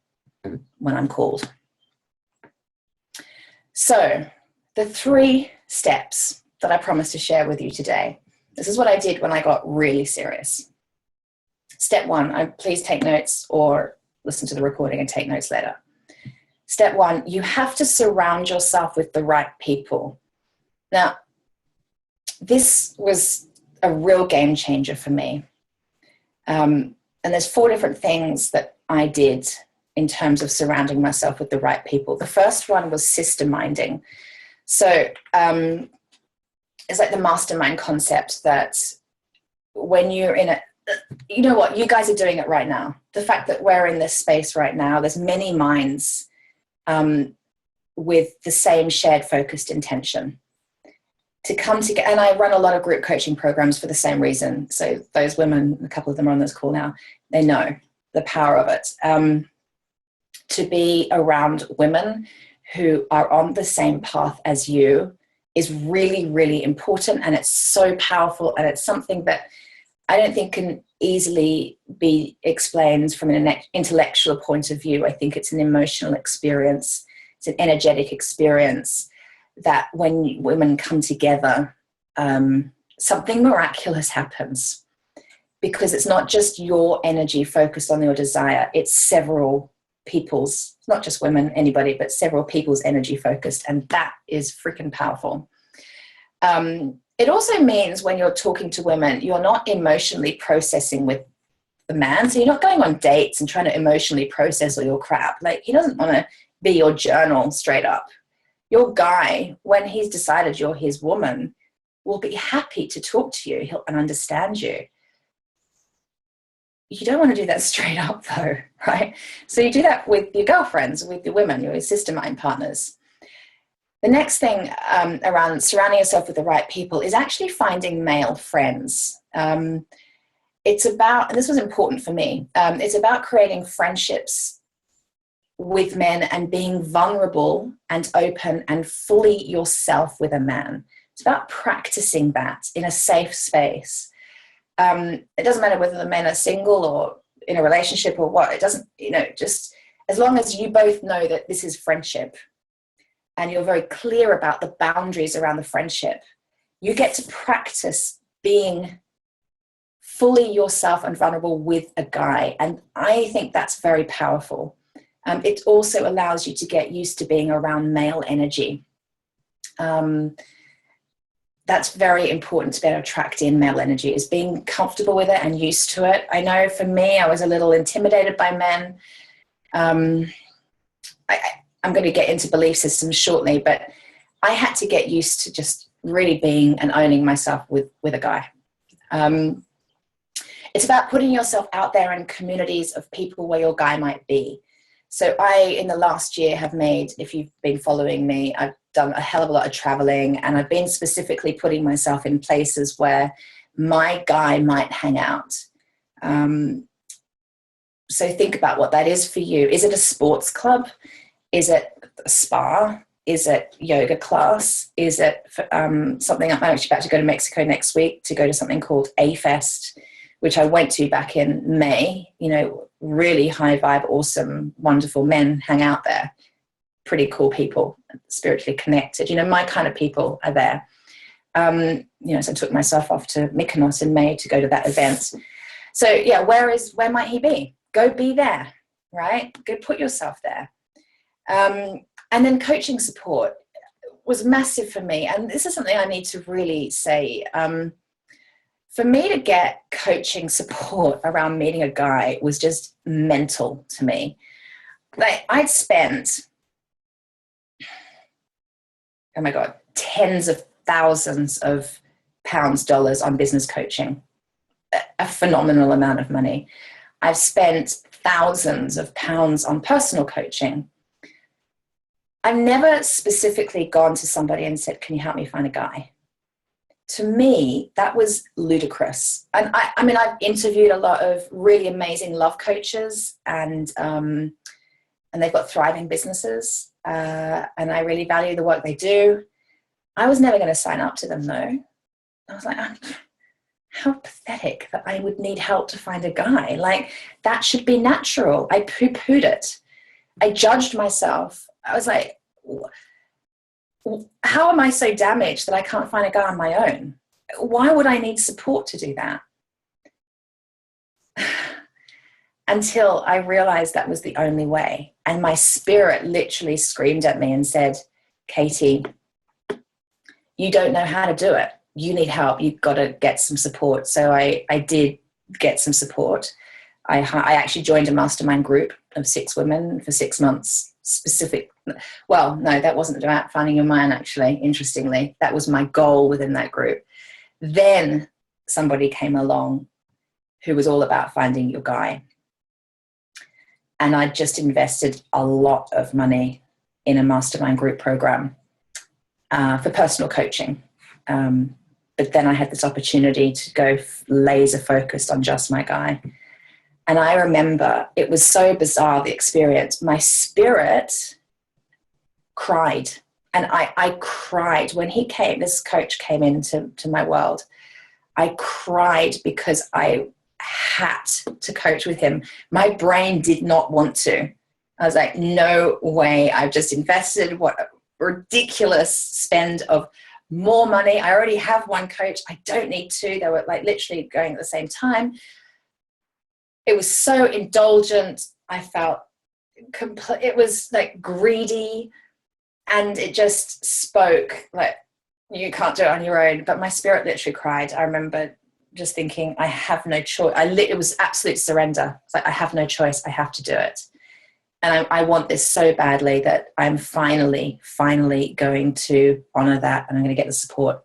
when I'm called. So the 3 steps that I promised to share with you today. This is what I did when I got really serious. Step 1, please take notes or listen to the recording and take notes later. Step 1, you have to surround yourself with the right people. Now, this was a real game changer for me. And there's 4 different things that I did in terms of surrounding myself with the right people. The first one was systeminding. So it's like the mastermind concept that when you're in it, you know what, you guys are doing it right now. The fact that we're in this space right now, there's many minds with the same shared focused intention to come together. And I run a lot of group coaching programs for the same reason. So those women, a couple of them are on this call now, they know the power of it. To be around women who are on the same path as you is really, really important. And it's so powerful. And it's something that I don't think can easily be explained from an intellectual point of view. I think it's an emotional experience. It's an energetic experience that when women come together, something miraculous happens, because it's not just your energy focused on your desire. It's several people's, not just women, anybody, but several people's energy focused. And that is freaking powerful. It also means when you're talking to women, you're not emotionally processing with the man. So you're not going on dates and trying to emotionally process all your crap. Like, he doesn't want to be your journal straight up. Your guy, when he's decided you're his woman, will be happy to talk to you and understand you. You don't want to do that straight up though, right? So you do that with your girlfriends, with your women, your sister mind partners. The next thing around surrounding yourself with the right people is actually finding male friends. It's about, and this was important for me, it's about creating friendships with men and being vulnerable and open and fully yourself with a man. It's about practicing that in a safe space. It doesn't matter whether the men are single or in a relationship or what. It doesn't, just as long as you both know that this is friendship. and you're very clear about the boundaries around the friendship, you get to practice being fully yourself and vulnerable with a guy. And I think that's very powerful. It also allows you to get used to being around male energy. That's very important to be able to attract in male energy, is being comfortable with it and used to it. I know for me, I was a little intimidated by men. I'm going to get into belief systems shortly, but I had to get used to just really being and owning myself with a guy. It's about putting yourself out there in communities of people where your guy might be. So in the last year, have made, if you've been following me, I've done a hell of a lot of traveling, and I've been specifically putting myself in places where my guy might hang out. So think about what that is for you. Is it a sports club? Is it a spa? Is it yoga class? Is it something? I'm actually about to go to Mexico next week to go to something called A Fest, which I went to back in May. You know, really high vibe, awesome, wonderful men hang out there. Pretty cool people, spiritually connected. You know, my kind of people are there. You know, so I took myself off to Mykonos in May to go to that event. So yeah, where might he be? Go be there, right? Go put yourself there. And then coaching support was massive for me. And this is something I need to really say. For me to get coaching support around meeting a guy was just mental to me. Like, I'd spent, oh my God, tens of thousands of pounds, dollars on business coaching, a phenomenal amount of money. I've spent thousands of pounds on personal coaching. I've never specifically gone to somebody and said, can you help me find a guy? To me, that was ludicrous. And I mean, I've interviewed a lot of really amazing love coaches, and they've got thriving businesses, and I really value the work they do. I was never going to sign up to them, though. I was like, how pathetic that I would need help to find a guy. Like, that should be natural. I poo-pooed it. I judged myself. I was like, how am I so damaged that I can't find a guy on my own? Why would I need support to do that? Until I realized that was the only way. And my spirit literally screamed at me and said, Katie, you don't know how to do it. You need help. You've got to get some support. So I did get some support. I actually joined a mastermind group of 6 women for 6 months. Well, no, that wasn't about finding your man, actually. Interestingly, that was my goal within that group. Then somebody came along who was all about finding your guy. And I just invested a lot of money in a mastermind group program for personal coaching. But then I had this opportunity to go laser focused on just my guy. And I remember it was so bizarre, the experience. My spirit cried. And I cried. When he came, this coach came into my world, I cried because I had to coach with him. My brain did not want to. I was like, no way. I've just invested what a ridiculous spend of more money. I already have one coach. I don't need 2. They were like literally going at the same time. It was so indulgent. I felt it was like greedy, and it just spoke like, you can't do it on your own. But my spirit literally cried. I remember just thinking, I have no choice. It was absolute surrender. It's like, I have no choice. I have to do it. And I want this so badly that I'm finally going to honor that, and I'm going to get the support.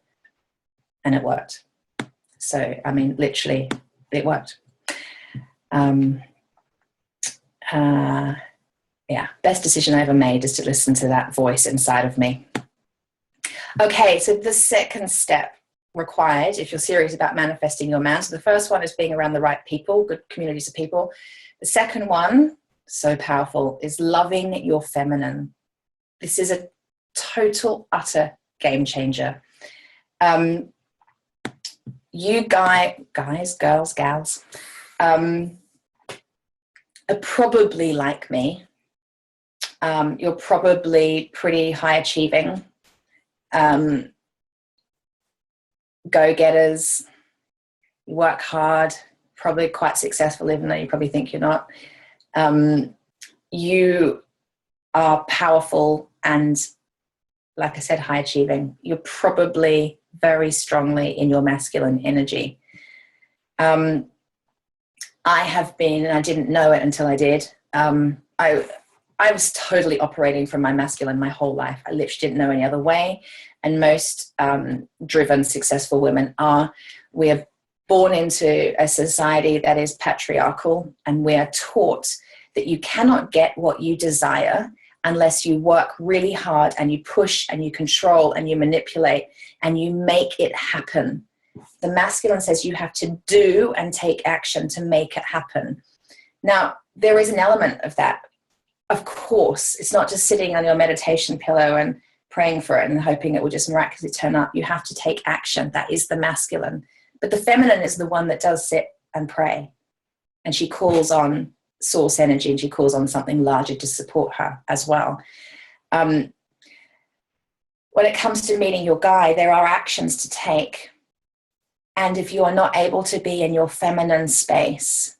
And it worked. So, I mean, literally, it worked. Yeah, best decision I ever made is to listen to that voice inside of me. Okay, so the second step required, if you're serious about manifesting your man, so the first one is being around the right people, good communities of people. The second one, so powerful, is loving your feminine. This is a total, utter game changer. You guys, girls, gals, are probably like me. You're probably pretty high achieving, go-getters, you work hard, probably quite successful, even though you probably think you're not. You are powerful and, like I said, high achieving. You're probably very strongly in your masculine energy. I have been, and I didn't know it until I did. I was totally operating from my masculine my whole life. I literally didn't know any other way. And most driven, successful women are. We are born into a society that is patriarchal, and we are taught that you cannot get what you desire unless you work really hard and you push and you control and you manipulate and you make it happen. The masculine says you have to do and take action to make it happen. Now, there is an element of that. Of course, it's not just sitting on your meditation pillow and praying for it and hoping it will just miraculously turn up. You have to take action. That is the masculine. But the feminine is the one that does sit and pray. And she calls on source energy, and she calls on something larger to support her as well. When it comes to meeting your guy, there are actions to take. And if you are not able to be in your feminine space,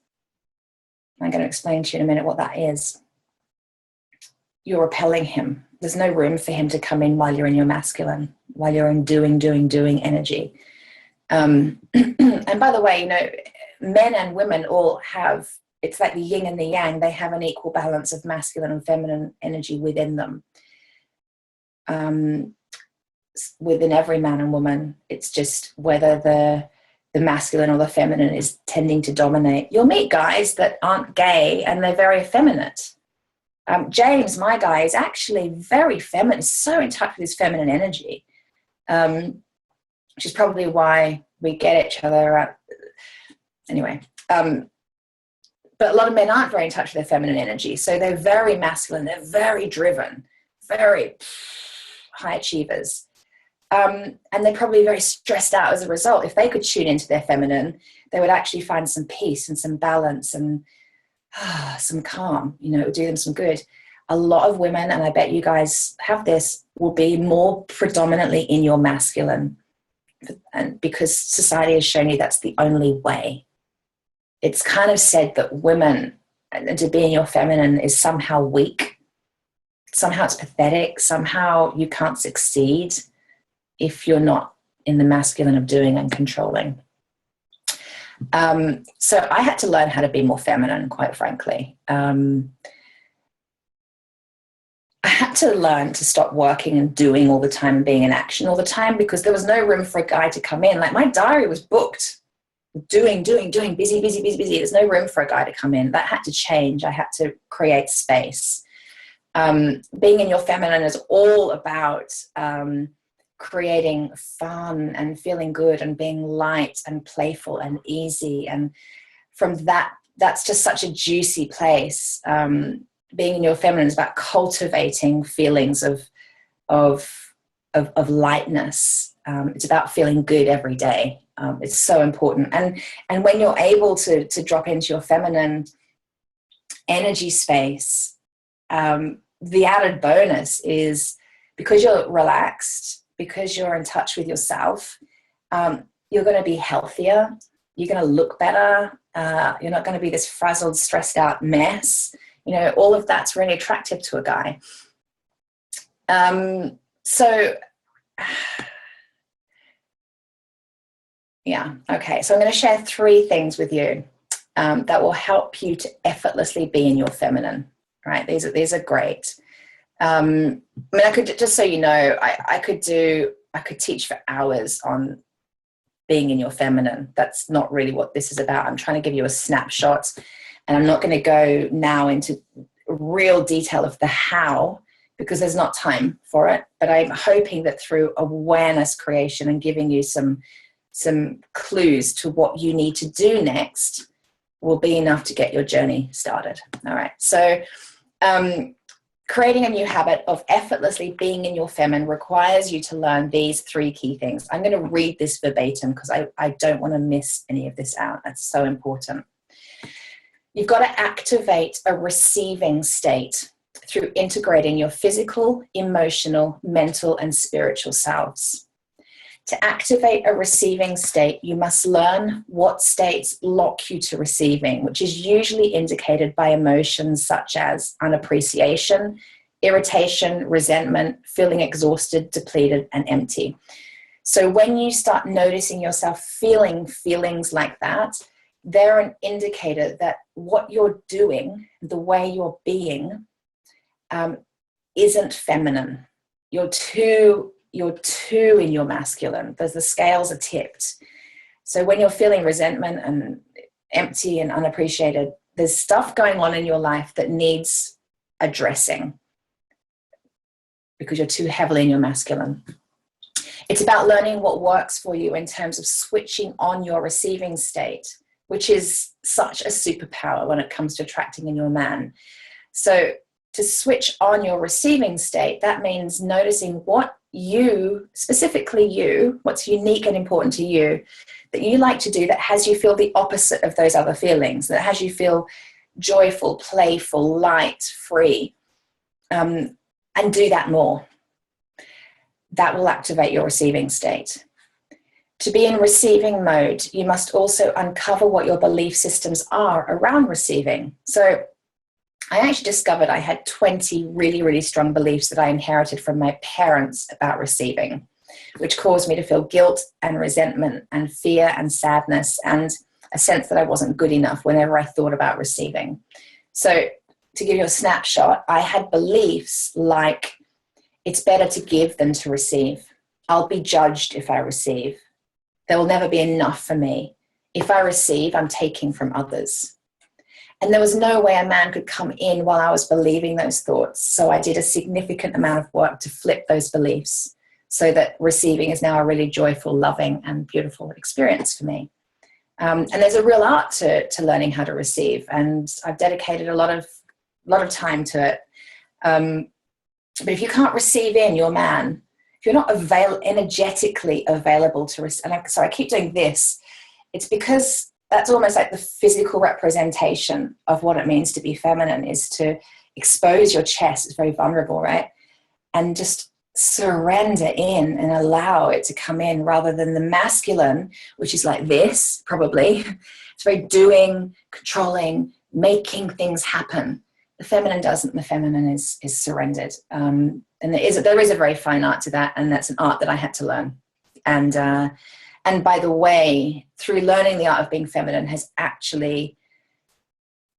I'm going to explain to you in a minute what that is. You're repelling him. There's no room for him to come in while you're in your masculine, while you're in doing energy. And by the way, you know, men and women all have, it's like the yin and the yang. They have an equal balance of masculine and feminine energy within them. Within every man and woman, it's just whether the masculine or the feminine is tending to dominate. You'll meet guys that aren't gay and they're very effeminate. James, my guy, is actually very feminine, so in touch with his feminine energy, which is probably why we get each other. Anyway, but a lot of men aren't very in touch with their feminine energy, so they're very masculine, they're very driven, very high achievers, and they're probably very stressed out as a result. If they could tune into their feminine, they would actually find some peace and some balance and some calm. You know, it would do them some good. A lot of women, and I bet you guys have this, will be more predominantly in your masculine, and because society has shown you that's the only way. It's kind of said that women, to be in your feminine is somehow weak, somehow it's pathetic, somehow you can't succeed if you're not in the masculine of doing and controlling. So I had to learn how to be more feminine, quite frankly. I had to learn to stop working and doing all the time and being in action all the time, because there was no room for a guy to come in. Like, my diary was booked, doing, busy. There's no room for a guy to come in. That had to change. I had to create space. Being in your feminine is all about creating fun and feeling good and being light and playful and easy. And from that, that's just such a juicy place. Being in your feminine is about cultivating feelings of lightness. It's about feeling good every day. It's so important. And when you're able to drop into your feminine energy space, the added bonus is, because you're relaxed, because you're in touch with yourself, you're going to be healthier, you're going to look better, you're not going to be this frazzled, stressed out mess. You know, all of that's really attractive to a guy. So yeah, okay. So I'm going to share 3 things with you that will help you to effortlessly be in your feminine, right? These are great. I mean, I could, just so you know, I could teach for hours on being in your feminine. That's not really what this is about. I'm trying to give you a snapshot, and I'm not going to go now into real detail of the how, because there's not time for it. But I'm hoping that through awareness creation and giving you some clues to what you need to do next will be enough to get your journey started. All right. So, creating a new habit of effortlessly being in your feminine requires you to learn these 3 key things. I'm going to read this verbatim because I don't want to miss any of this out. That's so important. You've got to activate a receiving state through integrating your physical, emotional, mental, and spiritual selves. To activate a receiving state, you must learn what states block you to receiving, which is usually indicated by emotions such as unappreciation, irritation, resentment, feeling exhausted, depleted, and empty. So when you start noticing yourself feeling feelings like that, they're an indicator that what you're doing, the way you're being, isn't feminine. You're too in your masculine. The scales are tipped. So when you're feeling resentment and empty and unappreciated, there's stuff going on in your life that needs addressing because you're too heavily in your masculine. It's about learning what works for you in terms of switching on your receiving state, which is such a superpower when it comes to attracting in your man. So to switch on your receiving state, that means noticing what you, specifically you, what's unique and important to you, that you like to do that has you feel the opposite of those other feelings, that has you feel joyful, playful, light, free, and do that more. That will activate your receiving state. To be in receiving mode, you must also uncover what your belief systems are around receiving. So I actually discovered I had 20 really, really strong beliefs that I inherited from my parents about receiving, which caused me to feel guilt and resentment and fear and sadness and a sense that I wasn't good enough whenever I thought about receiving. So to give you a snapshot, I had beliefs like, it's better to give than to receive. I'll be judged if I receive. There will never be enough for me. If I receive, I'm taking from others. And there was no way a man could come in while I was believing those thoughts. So I did a significant amount of work to flip those beliefs so that receiving is now a really joyful, loving, and beautiful experience for me. And there's a real art to learning how to receive. And I've dedicated a lot of time to it. But if you can't receive in your man, if you're not energetically available to receive, and I keep doing this, it's because that's almost like the physical representation of what it means to be feminine, is to expose your chest. It's very vulnerable, right? And just surrender in and allow it to come in, rather than the masculine, which is like this, probably. It's very doing, controlling, making things happen. The feminine doesn't. The feminine is surrendered. And there is a very fine art to that, and that's an art that I had to learn. And by the way, through learning the art of being feminine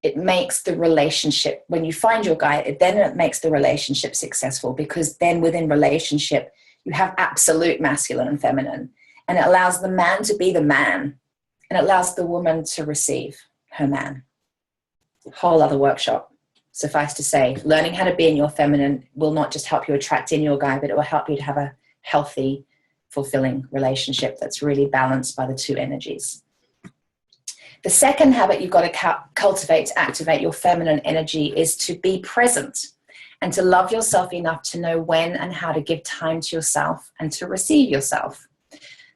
it makes the relationship, when you find your guy, it makes the relationship successful, because then within relationship, you have absolute masculine and feminine, and it allows the man to be the man, and it allows the woman to receive her man. Whole other workshop. Suffice to say, learning how to be in your feminine will not just help you attract in your guy, but it will help you to have a healthy, fulfilling relationship that's really balanced by the two energies. The second habit you've got to cultivate to activate your feminine energy is to be present and to love yourself enough to know when and how to give time to yourself and to receive yourself.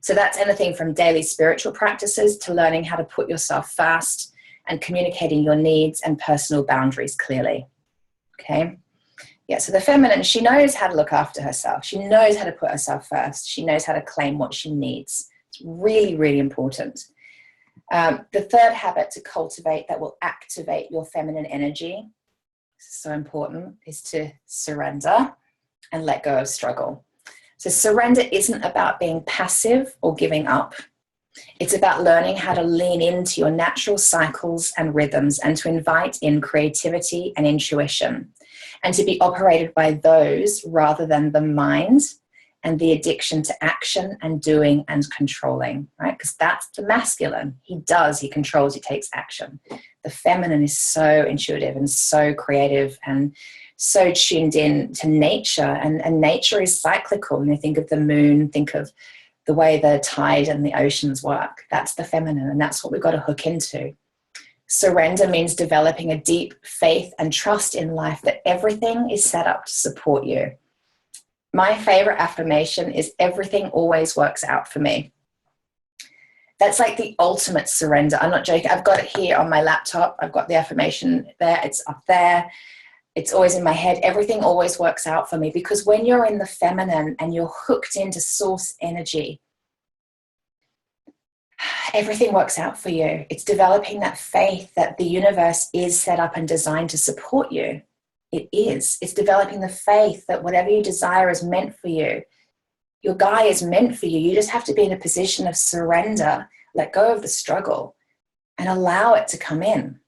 So that's anything from daily spiritual practices to learning how to put yourself first and communicating your needs and personal boundaries clearly. Okay? Yeah, so the feminine, she knows how to look after herself. She knows how to put herself first. She knows how to claim what she needs. It's really, really important. The third habit to cultivate that will activate your feminine energy, this is so important, is to surrender and let go of struggle. So surrender isn't about being passive or giving up. It's about learning how to lean into your natural cycles and rhythms and to invite in creativity and intuition, and to be operated by those rather than the mind and the addiction to action and doing and controlling, right? Because that's the masculine. He does, he controls, he takes action. The feminine is so intuitive and so creative and so tuned in to nature, and nature is cyclical. When you think of the moon, think of the way the tide and the oceans work. That's the feminine, and that's what we've got to hook into. Surrender means developing a deep faith and trust in life that everything is set up to support you. My favorite affirmation is everything always works out for me. That's like the ultimate surrender. I'm not joking. I've got it here on my laptop. I've got the affirmation there. It's up there. It's always in my head. Everything always works out for me, because when you're in the feminine and you're hooked into source energy, everything works out for you. It's developing that faith that the universe is set up and designed to support you. It is. It's developing the faith that whatever you desire is meant for you. Your guy is meant for you. You just have to be in a position of surrender, let go of the struggle, and allow it to come in.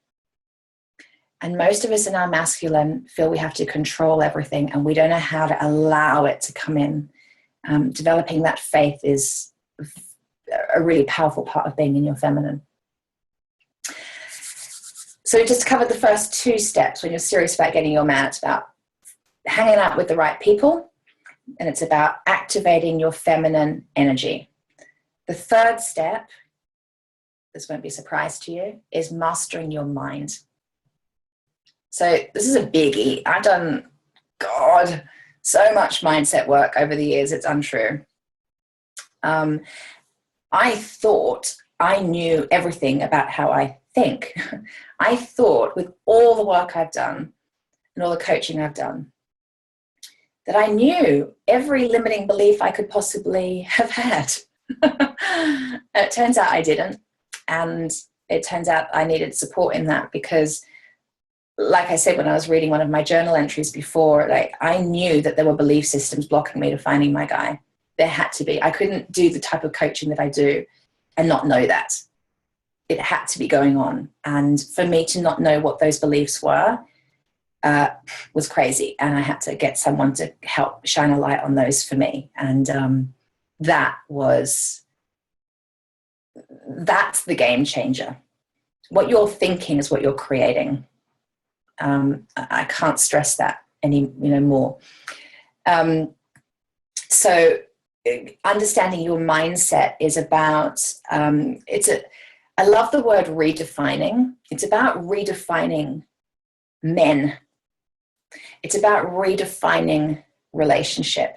And most of us in our masculine feel we have to control everything, and we don't know how to allow it to come in. Developing that faith is a really powerful part of being in your feminine. So just to cover the first 2 steps when you're serious about getting your man, it's about hanging out with the right people, and it's about activating your feminine energy. The third step, this won't be a surprise to you, is mastering your mind. So this is a biggie. I've done, God, so much mindset work over the years, it's untrue. I thought I knew everything about how I think. I thought, with all the work I've done and all the coaching I've done, that I knew every limiting belief I could possibly have had. It turns out I didn't. And it turns out I needed support in that, because like I said, when I was reading one of my journal entries before, like, I knew that there were belief systems blocking me to finding my guy. There had to be. I couldn't do the type of coaching that I do and not know that. It had to be going on. And for me to not know what those beliefs were was crazy. And I had to get someone to help shine a light on those for me. And that's the game changer. What you're thinking is what you're creating. I can't stress that any more. So understanding your mindset is about, I love the word redefining. It's about redefining men. It's about redefining relationship.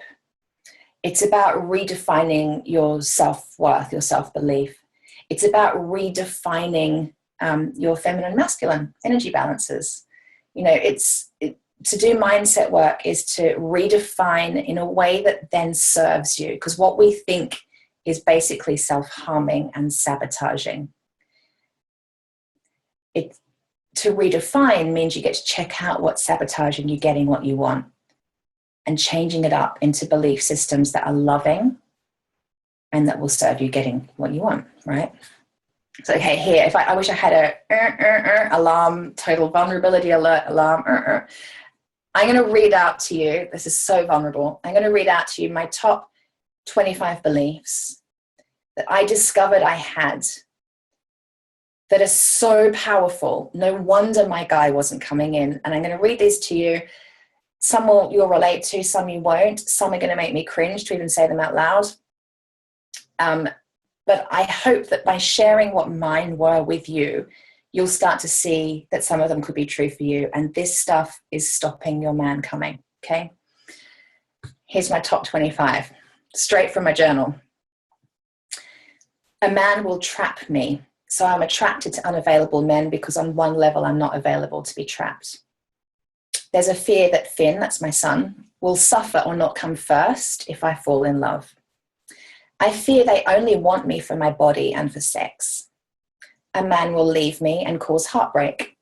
It's about redefining your self-worth, your self-belief. It's about redefining your feminine masculine energy balances. To do mindset work is to redefine in a way that then serves you, because what we think is basically self-harming and sabotaging. To redefine means you get to check out what's sabotaging you getting what you want, and changing it up into belief systems that are loving and that will serve you getting what you want, right? So, okay, here, I wish I had a alarm, total vulnerability alert alarm. I'm going to read out to you, this is so vulnerable, I'm going to read out to you my top 25 beliefs that I discovered I had that are so powerful. No wonder my guy wasn't coming in. And I'm going to read these to you. Some you'll relate to, some you won't. Some are going to make me cringe to even say them out loud. But I hope that by sharing what mine were with you, you'll start to see that some of them could be true for you. And this stuff is stopping your man coming, okay? Here's my top 25, straight from my journal. A man will trap me. So I'm attracted to unavailable men because on one level I'm not available to be trapped. There's a fear that Finn, that's my son, will suffer or not come first if I fall in love. I fear they only want me for my body and for sex. A man will leave me and cause heartbreak.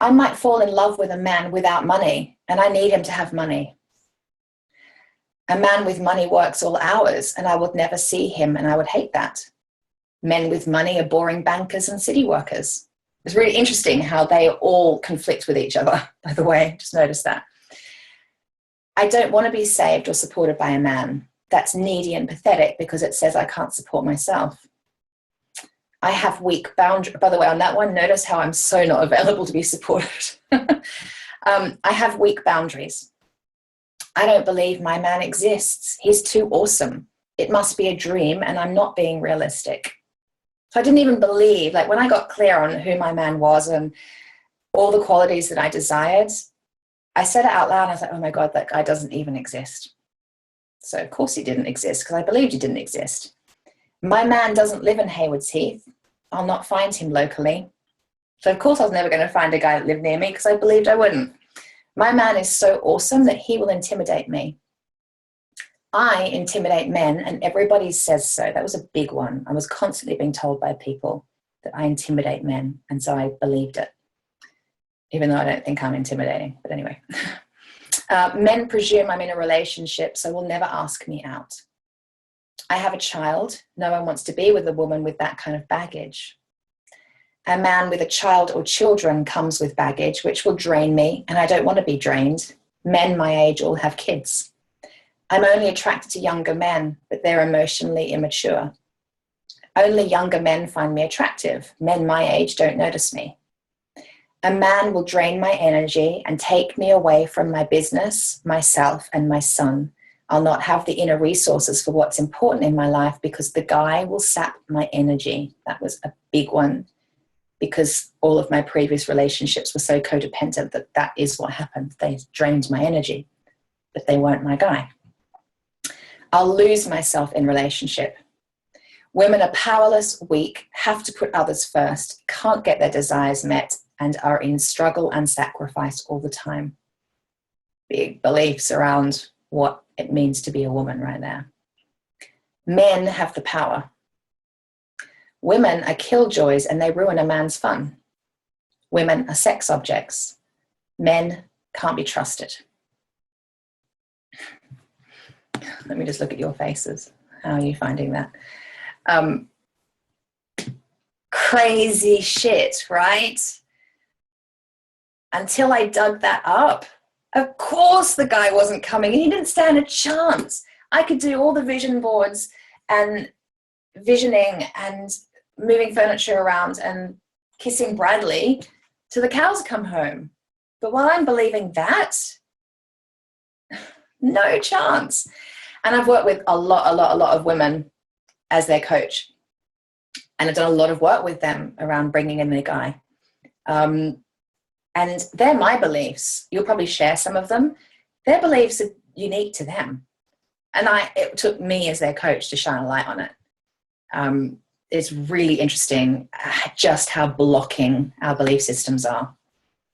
I might fall in love with a man without money, and I need him to have money. A man with money works all hours, and I would never see him, and I would hate that. Men with money are boring bankers and city workers. It's really interesting how they all conflict with each other, by the way. Just notice that. I don't want to be saved or supported by a man that's needy and pathetic because it says I can't support myself. I have weak boundaries. By the way, on that one, notice how I'm so not available to be supported. I have weak boundaries. I don't believe my man exists. He's too awesome. It must be a dream, and I'm not being realistic. So I didn't even believe, like when I got clear on who my man was and all the qualities that I desired, I said it out loud and I was like, oh my God, that guy doesn't even exist. So of course he didn't exist because I believed he didn't exist. My man doesn't live in Haywards Heath. I'll not find him locally. So of course I was never going to find a guy that lived near me because I believed I wouldn't. My man is so awesome that he will intimidate me. I intimidate men, and everybody says so. That was a big one. I was constantly being told by people that I intimidate men, and so I believed it, even though I don't think I'm intimidating. But anyway. Men presume I'm in a relationship, so will never ask me out. I have a child. No one wants to be with a woman with that kind of baggage. A man with a child or children comes with baggage, which will drain me, and I don't want to be drained. Men my age all have kids. I'm only attracted to younger men, but they're emotionally immature. Only younger men find me attractive. Men my age don't notice me. A man will drain my energy and take me away from my business, myself, and my son. I'll not have the inner resources for what's important in my life because the guy will sap my energy. That was a big one, because all of my previous relationships were so codependent that is what happened. They drained my energy, but they weren't my guy. I'll lose myself in relationship. Women are powerless, weak, have to put others first, can't get their desires met, and are in struggle and sacrifice all the time. Big beliefs around what it means to be a woman right there. Men have the power. Women are killjoys and they ruin a man's fun. Women are sex objects. Men can't be trusted. Let me just look at your faces. How are you finding that? Crazy shit, right? Until I dug that up. Of course the guy wasn't coming, and he didn't stand a chance. I could do all the vision boards and visioning and moving furniture around and kissing Bradley till the cows come home. But while I'm believing that, no chance. And I've worked with a lot of women as their coach. And I've done a lot of work with them around bringing in their guy. And they're my beliefs. You'll probably share some of them. Their beliefs are unique to them. And it took me as their coach to shine a light on it. It's really interesting just how blocking our belief systems are.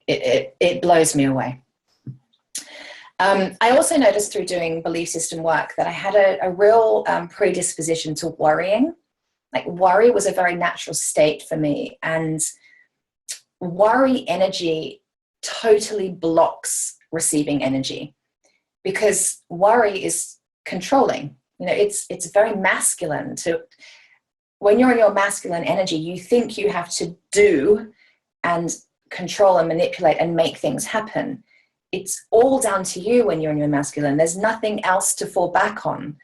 It blows me away. I also noticed through doing belief system work that I had a real predisposition to worrying. Like, worry was a very natural state for me, and worry energy totally blocks receiving energy, because worry is controlling. You know, it's very masculine. When you're in your masculine energy, you think you have to do and control and manipulate and make things happen. It's all down to you when you're in your masculine. There's nothing else to fall back on.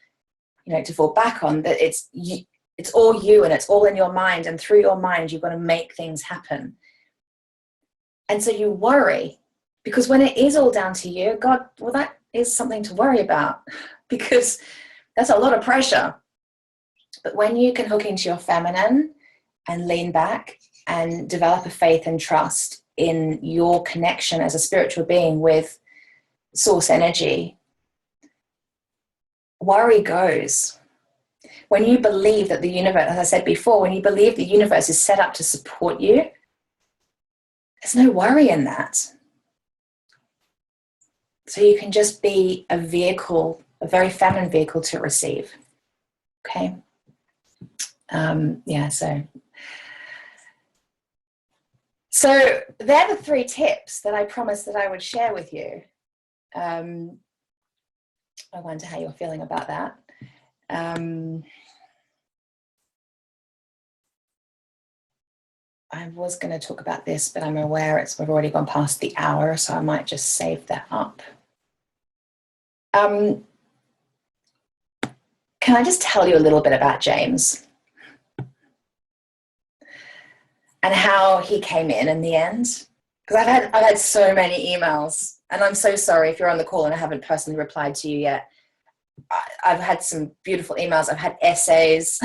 That it's all you, and it's all in your mind, and through your mind you've got to make things happen. And so you worry, because when it is all down to you, God, well, that is something to worry about, because that's a lot of pressure. But when you can hook into your feminine and lean back and develop a faith and trust in your connection as a spiritual being with source energy, worry goes. When you believe that the universe, as I said before, when you believe the universe is set up to support you, there's no worry in that. So you can just be a vehicle, a very feminine vehicle to receive. Okay? So they're the 3 tips that I promised that I would share with you. I wonder how you're feeling about that. I was going to talk about this, but I'm aware we've already gone past the hour, so I might just save that up. Can I just tell you a little bit about James and how he came in the end? Because I've had so many emails, and I'm so sorry if you're on the call and I haven't personally replied to you yet. I've had some beautiful emails. I've had essays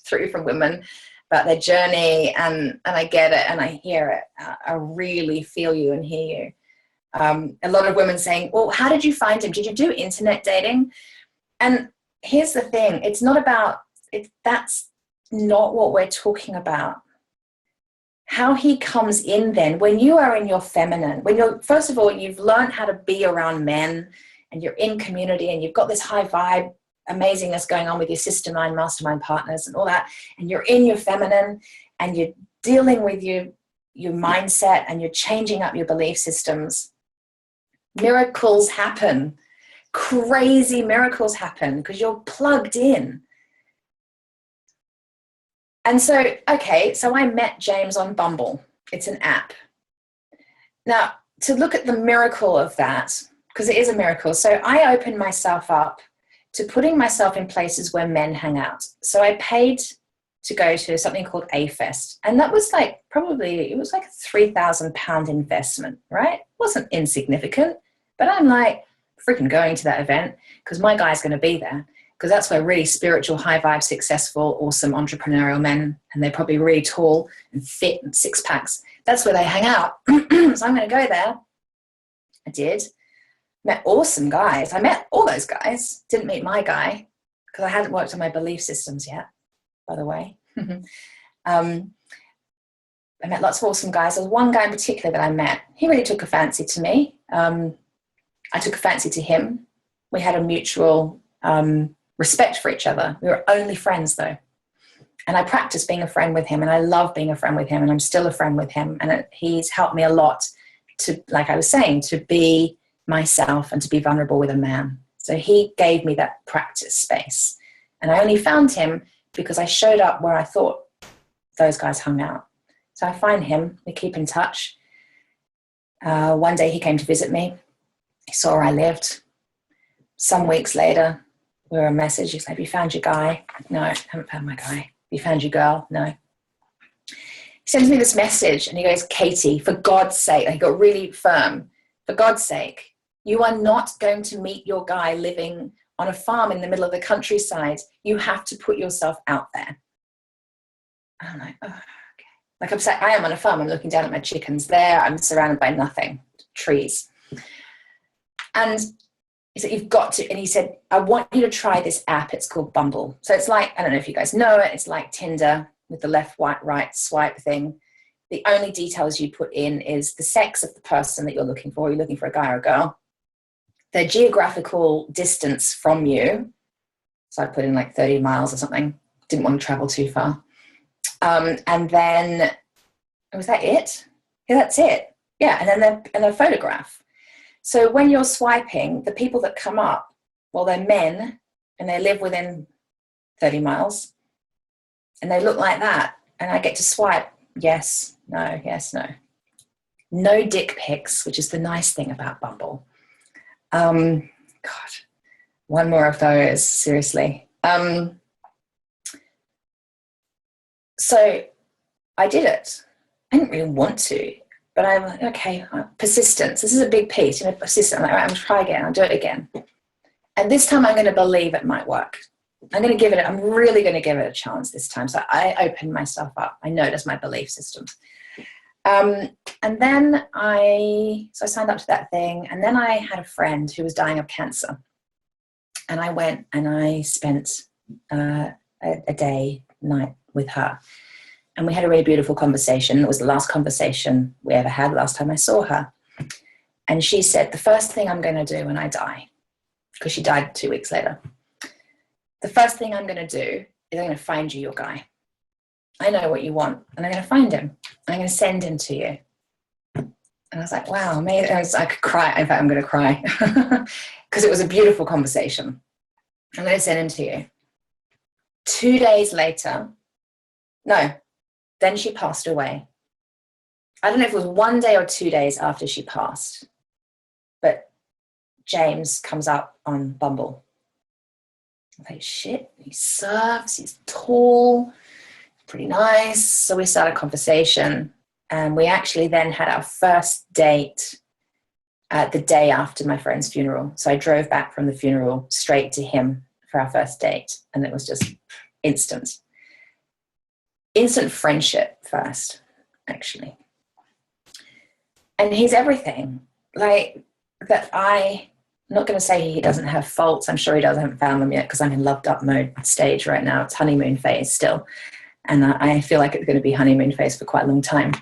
through from women about their journey, and I get it and I hear it. I really feel you and hear you. A lot of women saying, well, how did you find him? Did you do internet dating? And here's the thing. It's not about it. That's not what we're talking about. how he comes in then when you are in your feminine, when you're, first of all, you've learned how to be around men and you're in community and you've got this high vibe amazingness going on with your sister mind, mastermind partners and all that, and you're in your feminine and you're dealing with your mindset and you're changing up your belief systems. Miracles happen. Crazy miracles happen because you're plugged in. And so, okay, so I met James on Bumble. It's an app. Now, to look at the miracle of that, because it is a miracle, so I opened myself up to putting myself in places where men hang out. So I paid to go to something called A-Fest. And that was like, probably, it was like a £3,000 investment, right? It wasn't insignificant, but I'm like freaking going to that event because my guy's going to be there. Because that's where really spiritual, high vibe, successful, awesome entrepreneurial men, and they're probably really tall and fit and six packs. That's where they hang out. So I'm going to go there. I did. Met awesome guys. I met all those guys. Didn't meet my guy because I hadn't worked on my belief systems yet, by the way. I met lots of awesome guys. There was one guy in particular that I met. He really took a fancy to me. I took a fancy to him. We had a mutual respect for each other. We were only friends though. And I practiced being a friend with him and I love being a friend with him and I'm still a friend with him. And he's helped me a lot to, like I was saying, to be myself and to be vulnerable with a man. So he gave me that practice space. And I only found him because I showed up where I thought those guys hung out. So I find him, we keep in touch. One day he came to visit me. He saw where I lived. Some weeks later, we were a message. He's like, have you found your guy? No, I haven't found my guy. Have you found your girl? No. He sends me this message and he goes, Katie, for God's sake, and he got really firm, for God's sake, you are not going to meet your guy living on a farm in the middle of the countryside. You have to put yourself out there. And I'm like, oh, okay. Like I'm saying, I am on a farm. I'm looking down at my chickens there. I'm surrounded by nothing, trees. And he said, you've got to, and he said, I want you to try this app. It's called Bumble. So it's like, I don't know if you guys know it. It's like Tinder with the left, right swipe thing. The only details you put in is the sex of the person that you're looking for. You're looking for a guy or a girl. Their geographical distance from you. So I put in like 30 miles or something. Didn't want to travel too far. And then, was that it? Yeah, that's it. Yeah, and then a photograph. So when you're swiping, the people that come up, well, they're men and they live within 30 miles and they look like that. And I get to swipe yes, no, yes, no. No dick pics, which is the nice thing about Bumble. God, one more of those, seriously. So I did it. I didn't really want to. But I'm like, okay, persistence. This is a big piece. Persistent. I'm like, all right, I'm going to try again. I'll do it again. And this time I'm going to believe it might work. I'm really going to give it a chance this time. So I opened myself up. I noticed my belief systems. And then I signed up to that thing. And then I had a friend who was dying of cancer. And I went and I spent a night with her. And we had a really beautiful conversation. It was the last conversation we ever had, last time I saw her. And she said, the first thing I'm going to do when I die, because she died 2 weeks later, the first thing I'm going to do is I'm going to find you your guy. I know what you want, and I'm going to find him. I'm going to send him to you. And I was like, wow, amazing. I could cry. In fact, I'm going to cry because it was a beautiful conversation. I'm going to send him to you. 2 days later, no, then she passed away. I don't know if it was 1 day or 2 days after she passed, but James comes up on Bumble. I'm like, shit, he surfs, he's tall, pretty nice. So we started a conversation and we actually then had our first date the day after my friend's funeral. So I drove back from the funeral straight to him for our first date. And it was just instant friendship first, actually. And he's everything. Like that I'm not going to say he doesn't have faults. I'm sure he does. I haven't found them yet because I'm in loved up mode stage right now. It's honeymoon phase still. And I feel like it's going to be honeymoon phase for quite a long time.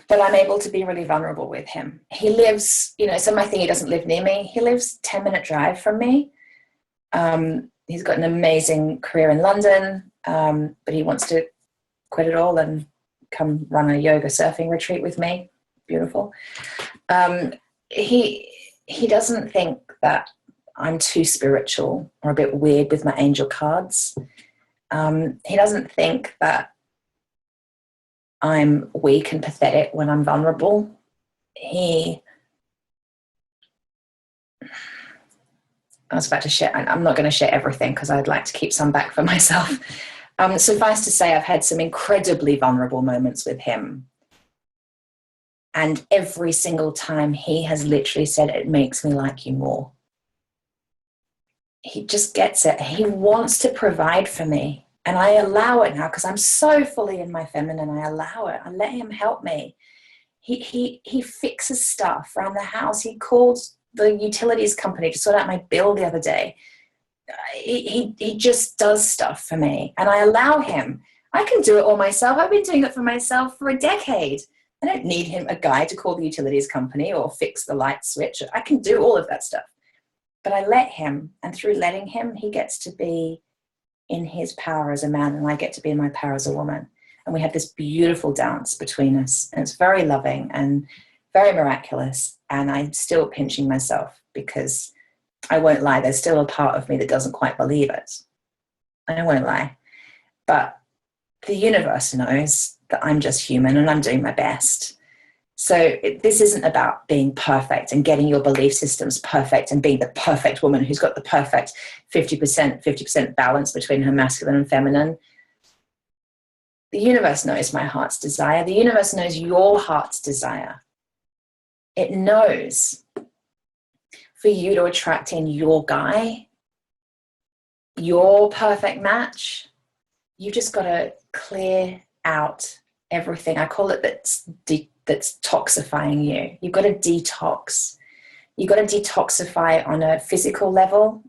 But I'm able to be really vulnerable with him. He lives, so my thing, he doesn't live near me. He lives 10-minute drive from me. He's got an amazing career in London, but he wants to quit it all and come run a yoga surfing retreat with me. Beautiful. He doesn't think that I'm too spiritual or a bit weird with my angel cards. He doesn't think that I'm weak and pathetic when I'm vulnerable. I was about to share, I'm not going to share everything because I'd like to keep some back for myself. Suffice to say, I've had some incredibly vulnerable moments with him. And every single time he has literally said, it makes me like you more. He just gets it. He wants to provide for me. And I allow it now because I'm so fully in my feminine. I allow it. I let him help me. He fixes stuff around the house. He called the utilities company to sort out my bill the other day. He just does stuff for me. And I allow him. I can do it all myself. I've been doing it for myself for a decade. I don't need a guy to call the utilities company or fix the light switch. I can do all of that stuff. But I let him. And through letting him, he gets to be in his power as a man, and I get to be in my power as a woman. And we have this beautiful dance between us, and it's very loving and very miraculous. And I'm still pinching myself because I won't lie, there's still a part of me that doesn't quite believe it. I won't lie. But the universe knows that I'm just human and I'm doing my best. So this isn't about being perfect and getting your belief systems perfect and being the perfect woman who's got the perfect 50% balance between her masculine and feminine. The universe knows my heart's desire. The universe knows your heart's desire. It knows for you to attract in your guy, your perfect match. You just got to clear out everything. I call it that's toxifying you. You've got to detox. You've got to detoxify on a physical level.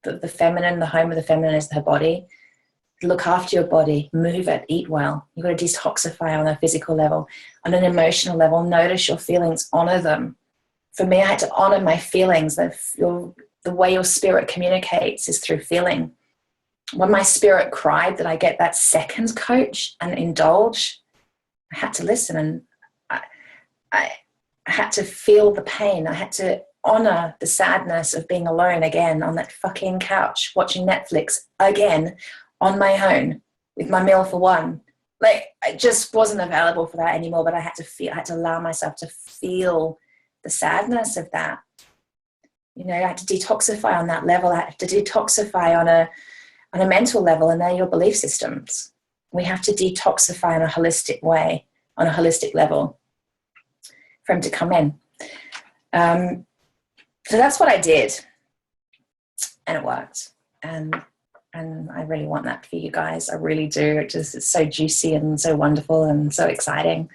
The feminine, the home of the feminine is her body. Look after your body, move it, eat well. You've got to detoxify on a physical level. On an emotional level, notice your feelings, honor them. For me, I had to honor my feelings. The way your spirit communicates is through feeling. When my spirit cried that I get that second coach and indulge, I had to listen, and I had to feel the pain. I had to honor the sadness of being alone again on that fucking couch, watching Netflix again on my own with my meal for one. Like, I just wasn't available for that anymore, but I had to allow myself to feel the sadness of that. I had to detoxify on that level. I had to detoxify on a mental level, and they're your belief systems. We have to detoxify in a holistic way, on a holistic level, for him to come in. So that's what I did, and it worked. And I really want that for you guys. I really do. It's so juicy and so wonderful and so exciting.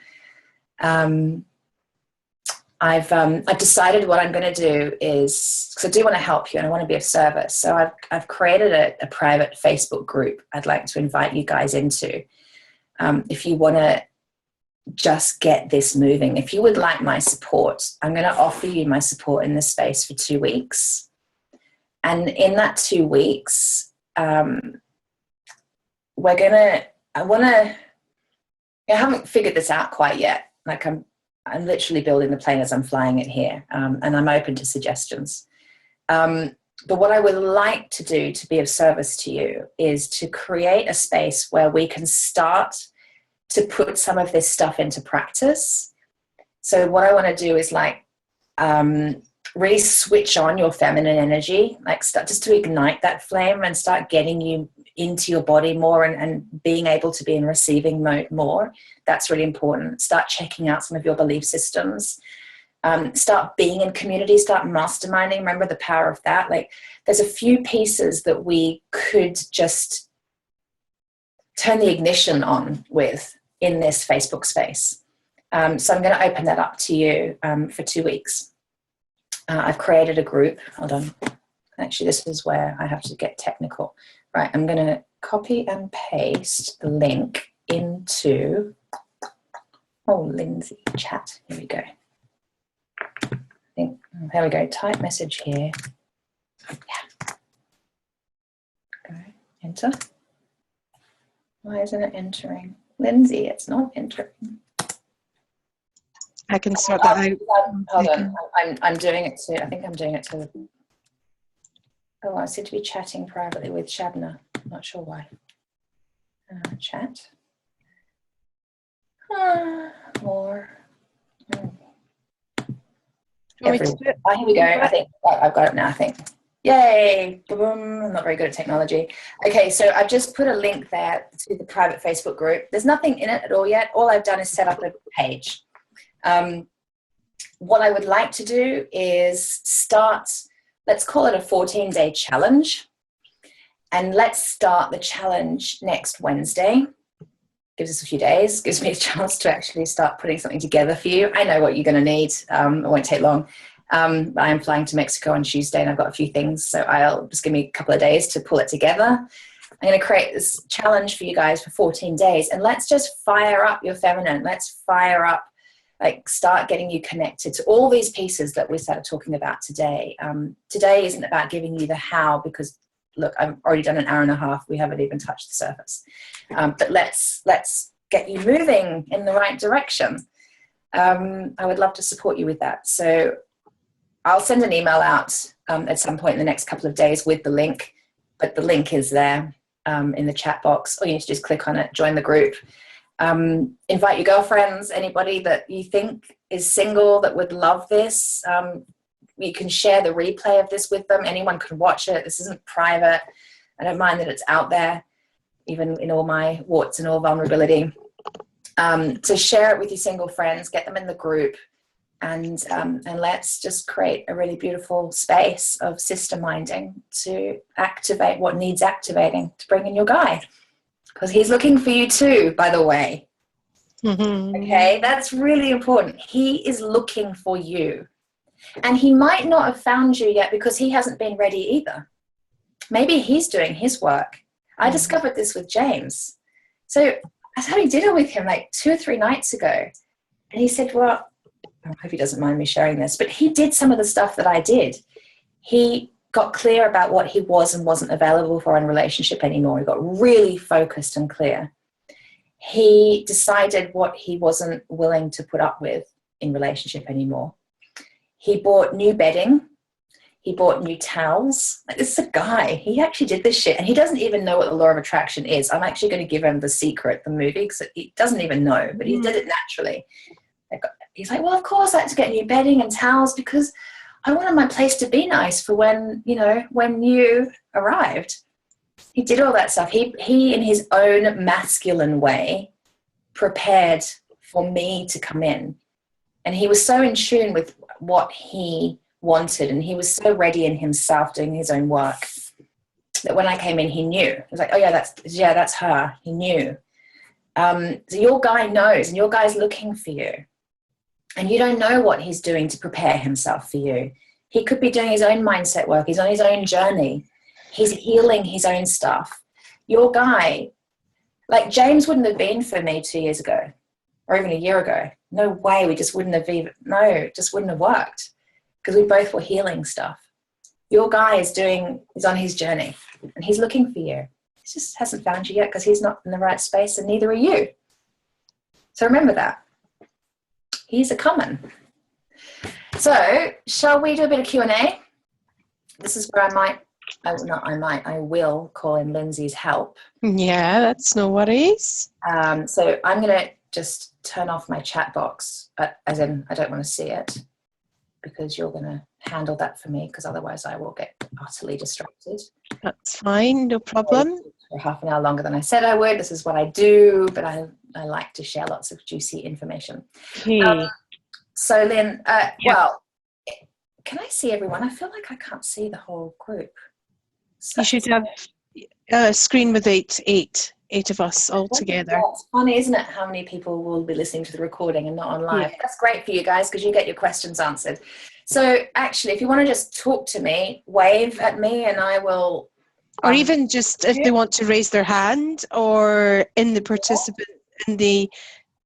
I've decided what I'm going to do is, because I do want to help you and I want to be of service. So I've created a private Facebook group I'd like to invite you guys into. If you want to just get this moving, if you would like my support, I'm going to offer you my support in this space for 2 weeks. And in that 2 weeks, I haven't figured this out quite yet. Like I'm literally building the plane as I'm flying it here, and I'm open to suggestions. But what I would like to do to be of service to you is to create a space where we can start to put some of this stuff into practice. So what I want to do is really switch on your feminine energy, start just to ignite that flame and start getting you into your body more and being able to be in receiving mode more. That's really important. Start checking out some of your belief systems. Start being in community, start masterminding. Remember the power of that. There's a few pieces that we could just turn the ignition on with in this Facebook space. So I'm going to open that up to you for 2 weeks. I've created a group. Hold on. Actually, this is where I have to get technical. Right, I'm going to copy and paste the link into, Lindsay chat. Here we go. There we go. Type message here. Yeah. Go. Enter. Why isn't it entering? Lindsay, it's not entering. I can sort that out. Hold on. I'm doing it to, I think I'm doing it to, I seem to be chatting privately with Shabna. I'm not sure why. Chat. More. Here we go. I think I've got it now, I think. Yay. Boom. I'm not very good at technology. Okay, so I've just put a link there to the private Facebook group. There's nothing in it at all yet. All I've done is set up a page. What I would like to do is start, let's call it a 14-day challenge. And let's start the challenge next Wednesday. Gives us a few days, gives me a chance to actually start putting something together for you. I know what you're going to need. It won't take long. I am flying to Mexico on Tuesday and I've got a few things, so I'll just give me a couple of days to pull it together. I'm going to create this challenge for you guys for 14 days, and let's just fire up your feminine. Let's fire up, start getting you connected to all these pieces that we started talking about today. Today isn't about giving you the how, because look, I've already done an hour and a half. We haven't even touched the surface. But let's get you moving in the right direction. I would love to support you with that. So I'll send an email out at some point in the next couple of days with the link, but the link is there in the chat box. All you need to do is click on it, join the group. Invite your girlfriends, anybody that you think is single that would love this. You can share the replay of this with them. Anyone can watch it. This isn't private. I don't mind that it's out there, even in all my warts and all vulnerability. So share it with your single friends, get them in the group, and let's just create a really beautiful space of sister minding to activate what needs activating, to bring in your guy. Because he's looking for you too, by the way. Okay, that's really important. He is looking for you. And he might not have found you yet because he hasn't been ready either. Maybe he's doing his work. I discovered this with James. So I was having dinner with him 2 or 3 nights ago. And he said, well, I hope he doesn't mind me sharing this, but he did some of the stuff that I did. He got clear about what he was and wasn't available for in a relationship anymore. He got really focused and clear. He decided what he wasn't willing to put up with in relationship anymore. He bought new bedding. He bought new towels. This is a guy. He actually did this shit, and he doesn't even know what the law of attraction is. I'm actually going to give him The Secret, the movie, because he doesn't even know, but he did it naturally. He's like, well, of course I had to get new bedding and towels because I wanted my place to be nice for when you arrived. He did all that stuff. He in his own masculine way, prepared for me to come in. And he was so in tune with what he wanted, and he was so ready in himself doing his own work that when I came in, he knew. He was like, oh yeah, that's her. He knew. So your guy knows, and your guy's looking for you. And you don't know what he's doing to prepare himself for you. He could be doing his own mindset work. He's on his own journey. He's healing his own stuff. Your guy, James wouldn't have been for me 2 years ago or even a year ago. No way. We just wouldn't have it just wouldn't have worked because we both were healing stuff. Your guy is on his journey and he's looking for you. He just hasn't found you yet because he's not in the right space, and neither are you. So remember that. He's a coming. So shall we do a bit of Q&A? This is where I will call in Lindsay's help. Yeah, that's no worries. So I'm going to just turn off my chat box, as in I don't want to see it, because you're going to handle that for me, because otherwise I will get utterly distracted. That's fine, no problem. For half an hour longer than I said I would. This is what I do, but I like to share lots of juicy information. Okay. So Lynn, well, can I see everyone? I feel like I can't see the whole group. So you should have a screen with eight of us all together. It's funny, isn't it, how many people will be listening to the recording and not on live? Yeah. That's great for you guys because you get your questions answered. So actually, if you want to just talk to me, wave at me, and I will Or even just if they want to raise their hand, or in the participant, in the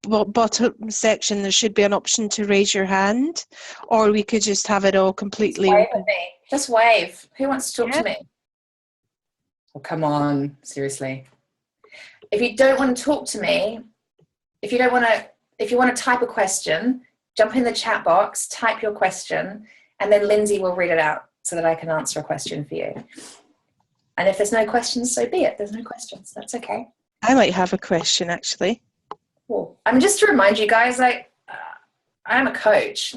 bottom section, there should be an option to raise your hand, or we could just have it all completely wave open. at me. Just wave. Who wants to talk to me? Oh, come on, seriously. If you don't want to talk to me, if you want to type a question, jump in the chat box, type your question, and then Lindsay will read it out so that I can answer a question for you. And if there's no questions, so be it. There's no questions. That's okay. I might have a question, actually. Cool. Just to remind you guys, I am a coach,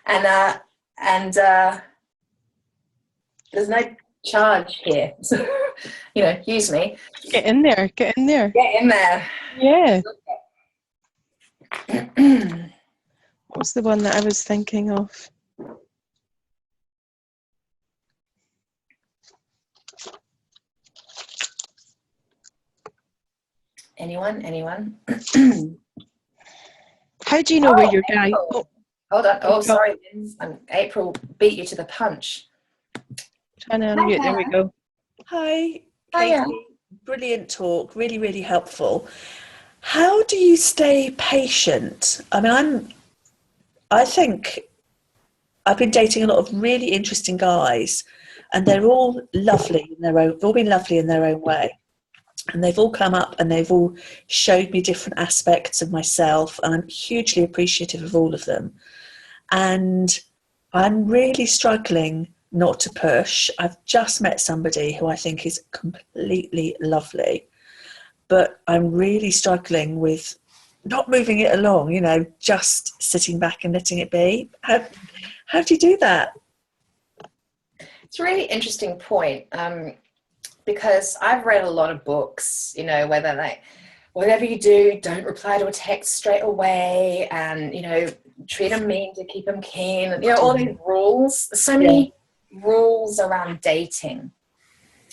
and there's no charge here. So, use me. Get in there. Get in there. Get in there. Yeah. What's the one that I was thinking of? Anyone? How do you know where your guy? Oh, hold on. Oh, sorry. April beat you to the punch. Trying to unmute. There we go. Hi, Hiya. Katie. Brilliant talk. Really, really helpful. How do you stay patient? I mean, I think I've been dating a lot of really interesting guys, and they're all lovely in their own. They've all been lovely in their own way. And they've all come up and they've all showed me different aspects of myself, and I'm hugely appreciative of all of them. And I'm really struggling not to push. I've just met somebody who I think is completely lovely, but I'm really struggling with not moving it along, just sitting back and letting it be. How do you do that? It's a really interesting point. Because I've read a lot of books, whether whatever you do, don't reply to a text straight away, and, treat them mean to keep them keen, and, all these rules, so many rules around dating.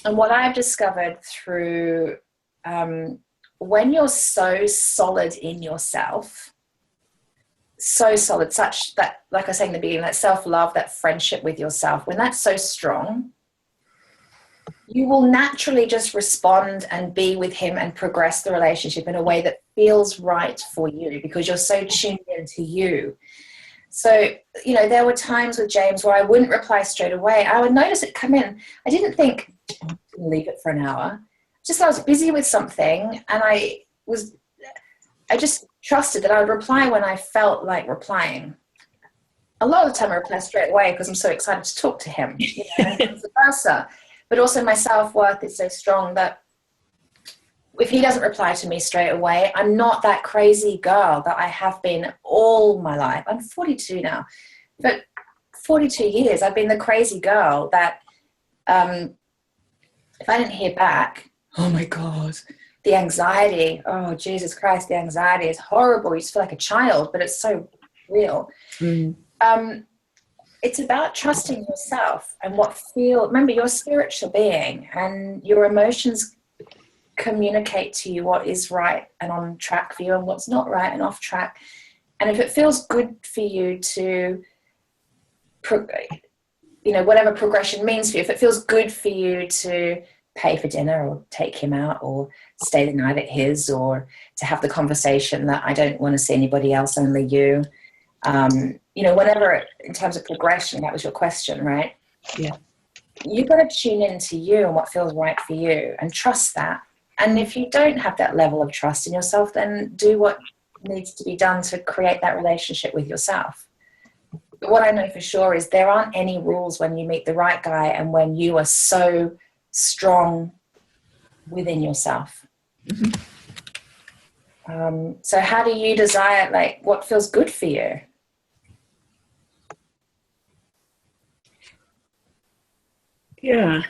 And what I've discovered through, when you're so solid in yourself, so solid, such that, like I was saying in the beginning, that self-love, that friendship with yourself, when that's so strong, you will naturally just respond and be with him and progress the relationship in a way that feels right for you, because you're so tuned into you. So, there were times with James where I wouldn't reply straight away. I would notice it come in. I didn't think, leave it for an hour. Just I was busy with something, and I just trusted that I would reply when I felt like replying. A lot of the time I reply straight away because I'm so excited to talk to him, and vice versa. But also my self-worth is so strong that if he doesn't reply to me straight away, I'm not that crazy girl that I have been all my life. I'm 42 now, but 42 years I've been the crazy girl that if I didn't hear back, oh my God, the anxiety, oh Jesus Christ, the anxiety is horrible. You just feel like a child, but it's so real. It's about trusting yourself and remember, you're a spiritual being, and your emotions communicate to you what is right and on track for you and what's not right and off track. And if it feels good for you to, whatever progression means for you, if it feels good for you to pay for dinner or take him out or stay the night at his, or to have the conversation that I don't want to see anybody else, only you, whatever, in terms of progression, that was your question, right? Yeah. You've got to tune into you and what feels right for you and trust that. And if you don't have that level of trust in yourself, then do what needs to be done to create that relationship with yourself. But what I know for sure is there aren't any rules when you meet the right guy and when you are so strong within yourself. So how do you desire, what feels good for you? Yeah.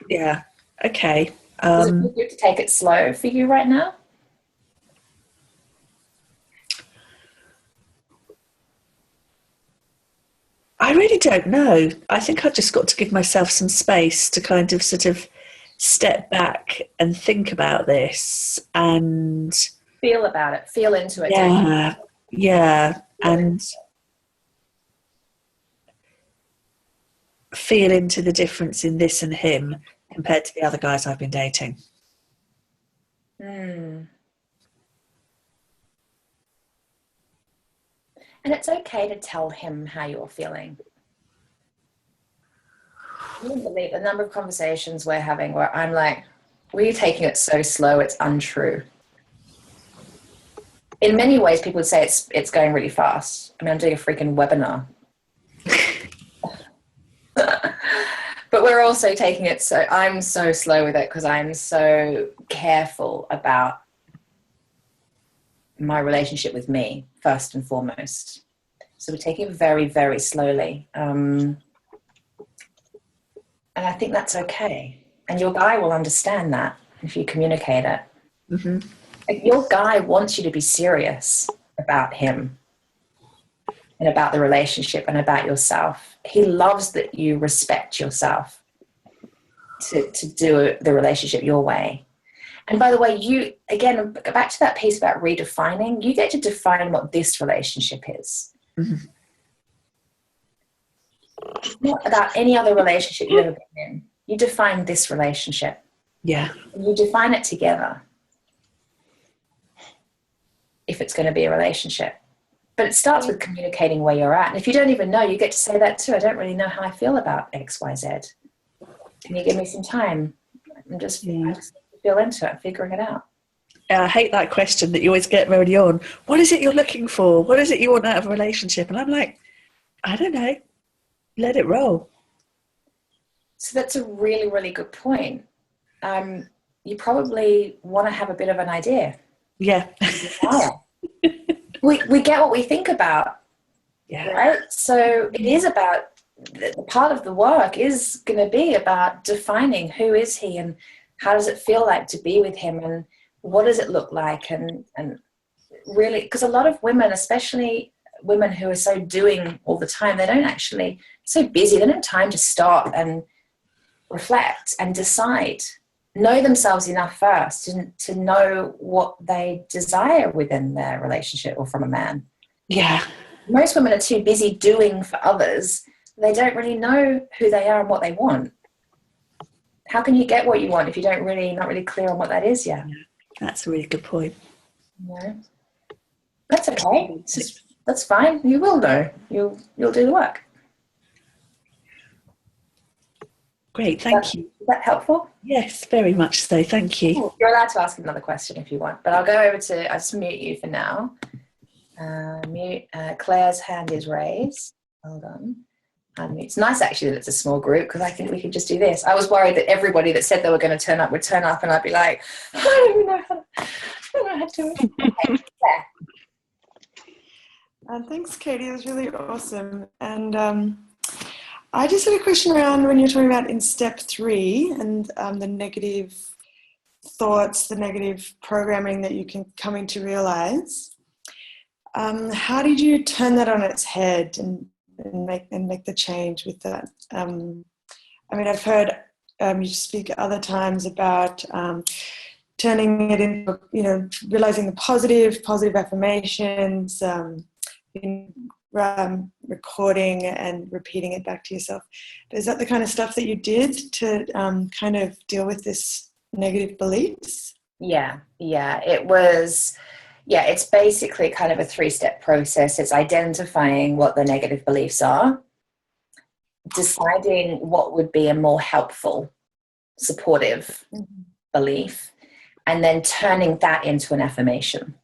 Yeah. Okay. Is it good to take it slow for you right now? I really don't know. I think I've just got to give myself some space to kind of sort of step back and think about this and feel about it, feel into it. Yeah. And feel into the difference in this and him compared to the other guys I've been dating. And it's okay to tell him how you're feeling. You wouldn't believe the number of conversations we're having where I'm like, we're taking it so slow, it's untrue. In many ways, people would say it's going really fast. I mean, I'm doing a freaking webinar. But we're also taking it so, I'm so slow with it because I'm so careful about my relationship with me, first and foremost. So we're taking it very, very slowly. And I think that's okay. And your guy will understand that if you communicate it. Mm-hmm. Your guy wants you to be serious about him and about the relationship and about yourself. He loves that you respect yourself to do the relationship your way. And by the way, you, again, back to that piece about redefining, you get to define what this relationship is. Mm-hmm. It's not about any other relationship you've ever been in. You define this relationship. Yeah. And you define it together if it's going to be a relationship. But it starts with communicating where you're at. And if you don't even know, you get to say that too. I don't really know how I feel about X, Y, Z. Can you give me some time? I just feel into it, figuring it out. I hate that question that you always get early on. What is it you're looking for? What is it you want out of a relationship? And I'm like, I don't know. Let it roll. So that's a really, really good point. You probably want to have a bit of an idea. Yeah. we get what we think about. Yeah. Right? So it is about, part of the work is going to be about defining who is he and how does it feel like to be with him and what does it look like, and really, because a lot of women, especially women who are so doing all the time, they don't actually, so busy, they don't have time to stop and reflect and decide, know themselves enough first to know what they desire within their relationship or from a man. Yeah. Most women are too busy doing for others. They don't really know who they are and what they want. How can you get what you want if you not really clear on what that is yet? Yeah, that's a really good point. No. That's okay. That's fine. You will know. You'll do the work. Great, thank you. Is that helpful? Yes, very much so. Thank you. You're allowed to ask another question if you want, but I'll go over to, I'll just mute you for now. Claire's hand is raised. Hold on. It's nice actually that it's a small group because I think we could just do this. I was worried that everybody that said they were going to turn up would turn up and I'd be like, I don't even know how to do it. Okay, thanks, Katie. It was really awesome. And I just had a question around when you're talking about in step 3 and the negative thoughts, the negative programming that you can come in to realize. How did you turn that on its head and make the change with that? I mean, I've heard you speak other times about turning it into, realizing the positive affirmations, recording and repeating it back to yourself. Is that the kind of stuff that you did to kind of deal with this negative beliefs? Yeah, it was. Yeah, it's basically kind of a 3-step process. It's identifying what the negative beliefs are, deciding what would be a more helpful, supportive belief, and then turning that into an affirmation.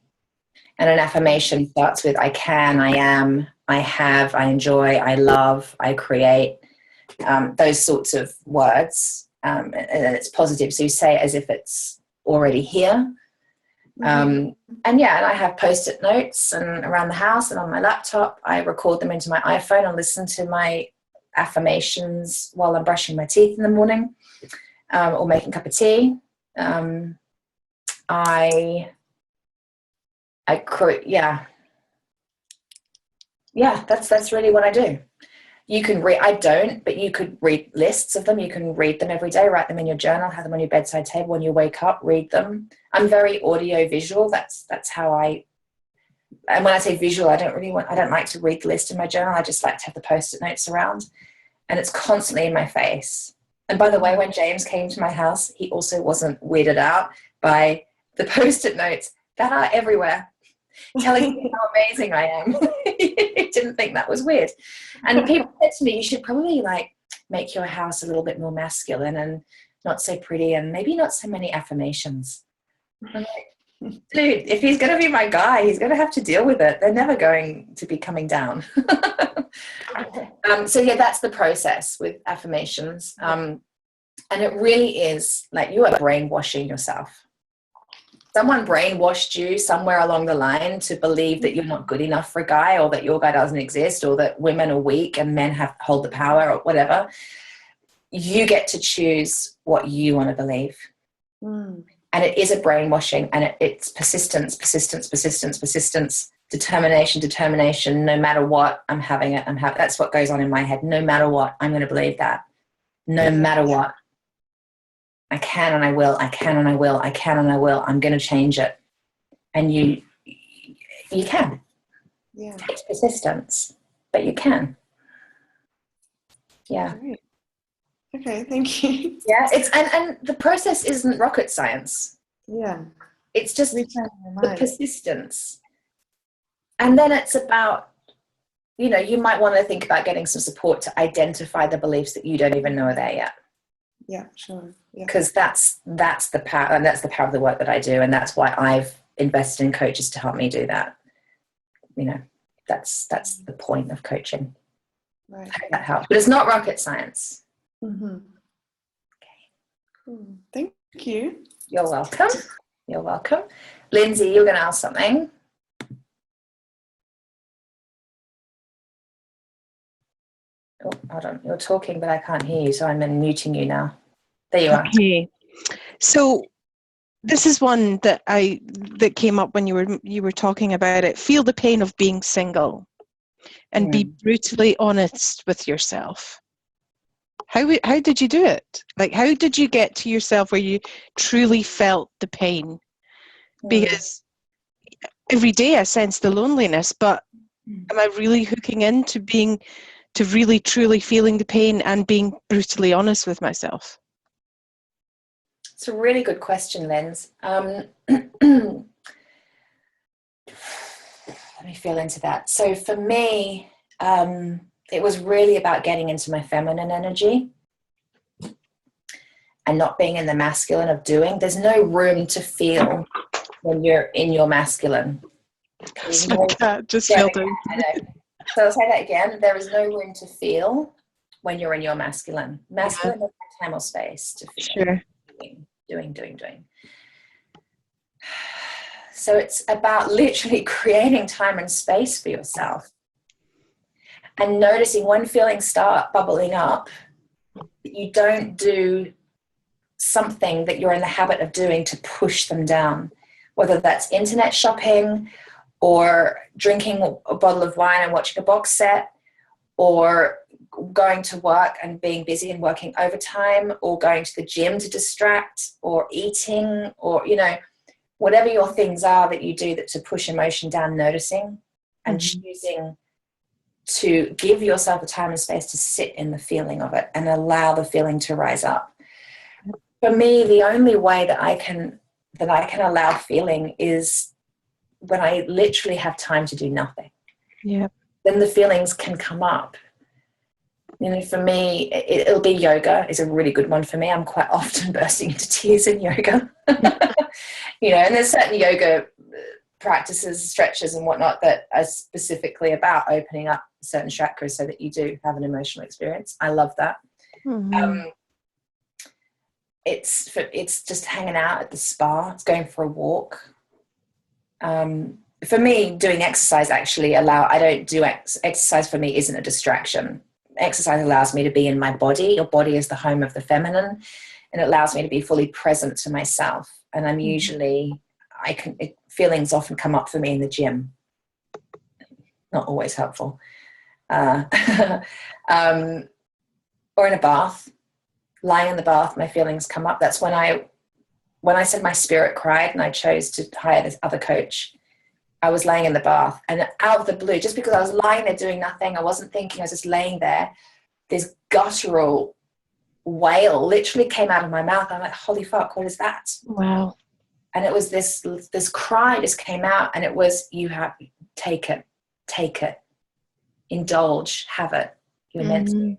And an affirmation starts with I can, I am, I have, I enjoy, I love, I create, those sorts of words. And it's positive. So you say it as if it's already here. And I have post-it notes and around the house and on my laptop. I record them into my iPhone and listen to my affirmations while I'm brushing my teeth in the morning, or making a cup of tea. That's really what I do. You can read, I don't, but you could read lists of them. You can read them every day, write them in your journal, have them on your bedside table. When you wake up, read them. I'm very audio visual. That's how and when I say visual, I don't like to read the list in my journal. I just like to have the post-it notes around. and it's constantly in my face. And by the way, when James came to my house, he also wasn't weirded out by the Post-it notes that are everywhere, telling me how amazing I am. He didn't think that was weird. And people said to me, you should probably like make your house a little bit more masculine and not so pretty, and maybe not so many affirmations. I'm like, dude, if he's going to be my guy, he's going to have to deal with it. They're never going to be coming down. So yeah, that's the process with affirmations. And it really is like you are brainwashing yourself. Someone brainwashed you somewhere along the line to believe that you're not good enough for a guy, or that your guy doesn't exist, or that women are weak and men hold the power, or whatever. You get to choose what you want to believe. And it is a brainwashing, and it's persistence, determination. No matter what, I'm having it. That's what goes on in my head. No matter what, I'm going to believe that. No matter what. I can and I will. I can and I will. I can and I will. I'm going to change it. And you can. Yeah. It takes persistence, but you can. Yeah. Great. Okay, thank you. Yeah, and the process isn't rocket science. Yeah. It's just Retraining your mind. the persistence. And then it's about, you might want to think about getting some support to identify the beliefs that you don't even know are there yet. Yeah, sure. Yeah. Because that's the power, and that's the power of the work that I do, and that's why I've invested in coaches to help me do that. That's the point of coaching. Right. I hope that helps. But it's not rocket science. Mm-hmm. Okay. Cool. Thank you. You're welcome. You're welcome. Lindsay, you're going to ask something. Oh, hold on. You're talking, but I can't hear you, so I'm unmuting you now. There you are. Okay. So this is one that came up when you were talking about it. Feel the pain of being single, and be brutally honest with yourself. How did you do it? Like, how did you get to yourself where you truly felt the pain? Because every day I sense the loneliness, but am I really hooking into really truly feeling the pain and being brutally honest with myself? It's a really good question, Linz. Let me feel into that. So for me, it was really about getting into my feminine energy and not being in the masculine of doing. There's no room to feel when you're in your masculine. My cat just fell down. I know. So I'll say that again. There is no room to feel when you're in your masculine. Masculine is time or space to feel. Sure. Doing. So it's about literally creating time and space for yourself. And noticing when feelings start bubbling up, you don't do something that you're in the habit of doing to push them down, whether that's internet shopping or drinking a bottle of wine and watching a box set, or going to work and being busy and working overtime, or going to the gym to distract, or eating, or, whatever your things are that you do that to push emotion down, noticing and choosing to give yourself the time and space to sit in the feeling of it and allow the feeling to rise up. For me, the only way that I can allow feeling is when I literally have time to do nothing. Yeah. Then the feelings can come up. For me, it'll be yoga is a really good one for me. I'm quite often bursting into tears in yoga. And there's certain yoga practices, stretches and whatnot that are specifically about opening up certain chakras so that you do have an emotional experience. I love that. It's just hanging out at the spa. It's going for a walk. For me, doing exercise actually I don't do exercise for me isn't a distraction. Exercise allows me to be in my body. Your body is the home of the feminine, and it allows me to be fully present to myself. And I'm usually, feelings often come up for me in the gym. Not always helpful. Or in a bath. Lying in the bath, my feelings come up. That's when I said my spirit cried and I chose to hire this other coach. I was laying in the bath, and out of the blue, just because I was lying there doing nothing, I wasn't thinking, I was just laying there, this guttural wail literally came out of my mouth. I'm like, holy fuck, what is that? Wow. And it was this cry just came out, and it was, you have, take it, indulge, have it. You're meant to.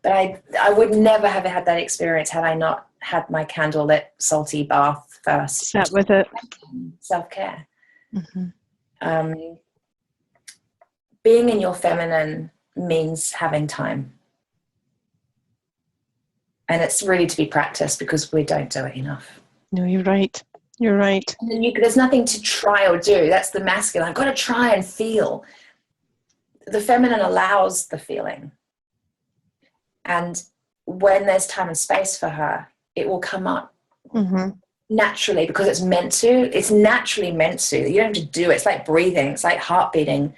But I would never have had that experience had I not had my candlelit salty bath first. Sat with it. Self-care. Being in your feminine means having time. And it's really to be practiced, because we don't do it enough. No, you're right. You're right. And there's nothing to try or do. That's the masculine. I've got to try and feel. The feminine allows the feeling. And when there's time and space for her, it will come up naturally, because it's meant to. It's naturally meant to. You don't have to do it. It's like breathing. It's like heart beating.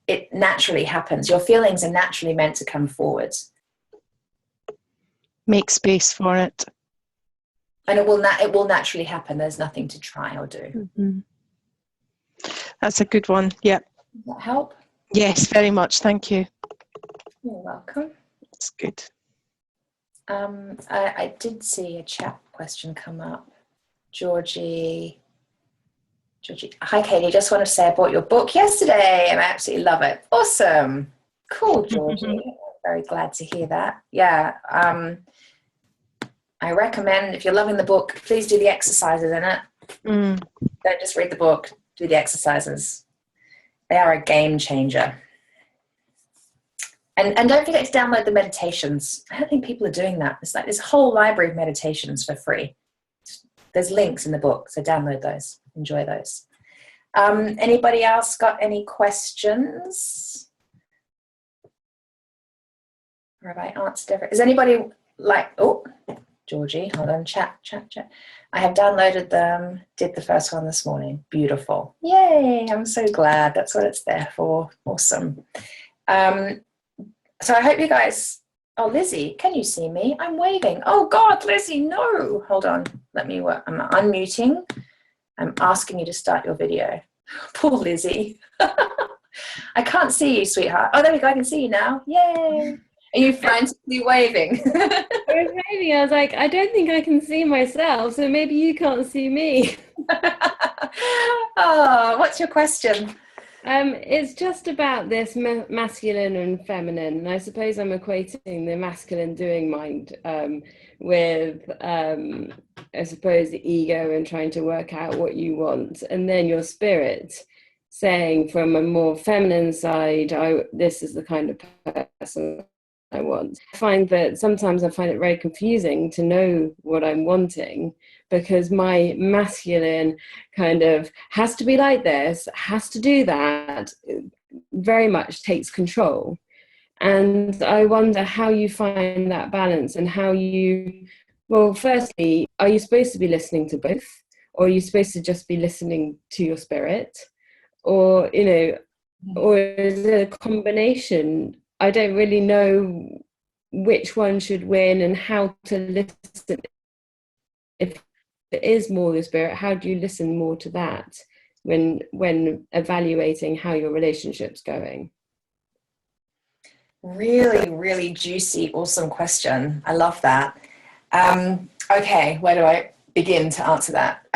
It naturally happens. Your feelings are naturally meant to come forward. Make space for it. And it will naturally happen. There's nothing to try or do. That's a good one. Yeah. Does that help? Yes, very much. Thank you. You're welcome. That's good. I did see a chat question come up. Georgie. Hi, Katie. Just wanted to say I bought your book yesterday and I absolutely love it. Awesome. Cool, Georgie. Very glad to hear that. Yeah. I recommend, if you're loving the book, please do the exercises in it. Don't just read the book, do the exercises. They are a game changer. And don't forget to download the meditations. I don't think people are doing that. It's like this whole library of meditations for free. There's links in the book, so download those. Enjoy those. Anybody else got any questions? Or have I answered everything? Is anybody like, oh, Georgie, hold on, chat. I have downloaded them, did the first one this morning. Beautiful. Yay, I'm so glad. That's what it's there for. Awesome. So I hope you guys, oh, Lizzie, can you see me? I'm waving. Oh God, Lizzie, no. Hold on, let me work. I'm unmuting. I'm asking you to start your video. Poor Lizzie. I can't see you, sweetheart. Oh, there we go, I can see you now. Yay. Are you frantically waving? I was waving. I was like, I don't think I can see myself, so maybe you can't see me. Oh, what's your question? It's just about this masculine and feminine, and I suppose I'm equating the masculine doing mind with, I suppose, the ego and trying to work out what you want, and then your spirit saying from a more feminine side, this is the kind of person I want. I find that sometimes I find it very confusing to know what I'm wanting, because my masculine kind of has to be like this, has to do that, very much takes control. And I wonder how you find that balance, and how you, well, firstly, are you supposed to be listening to both? Or are you supposed to just be listening to your spirit? Or, you know, or is it a combination? I don't really know which one should win and how to listen. If it is more the spirit, how do you listen more to that when evaluating how your relationship's going? Really, really juicy, awesome question. I love that. Okay, where do I begin to answer that?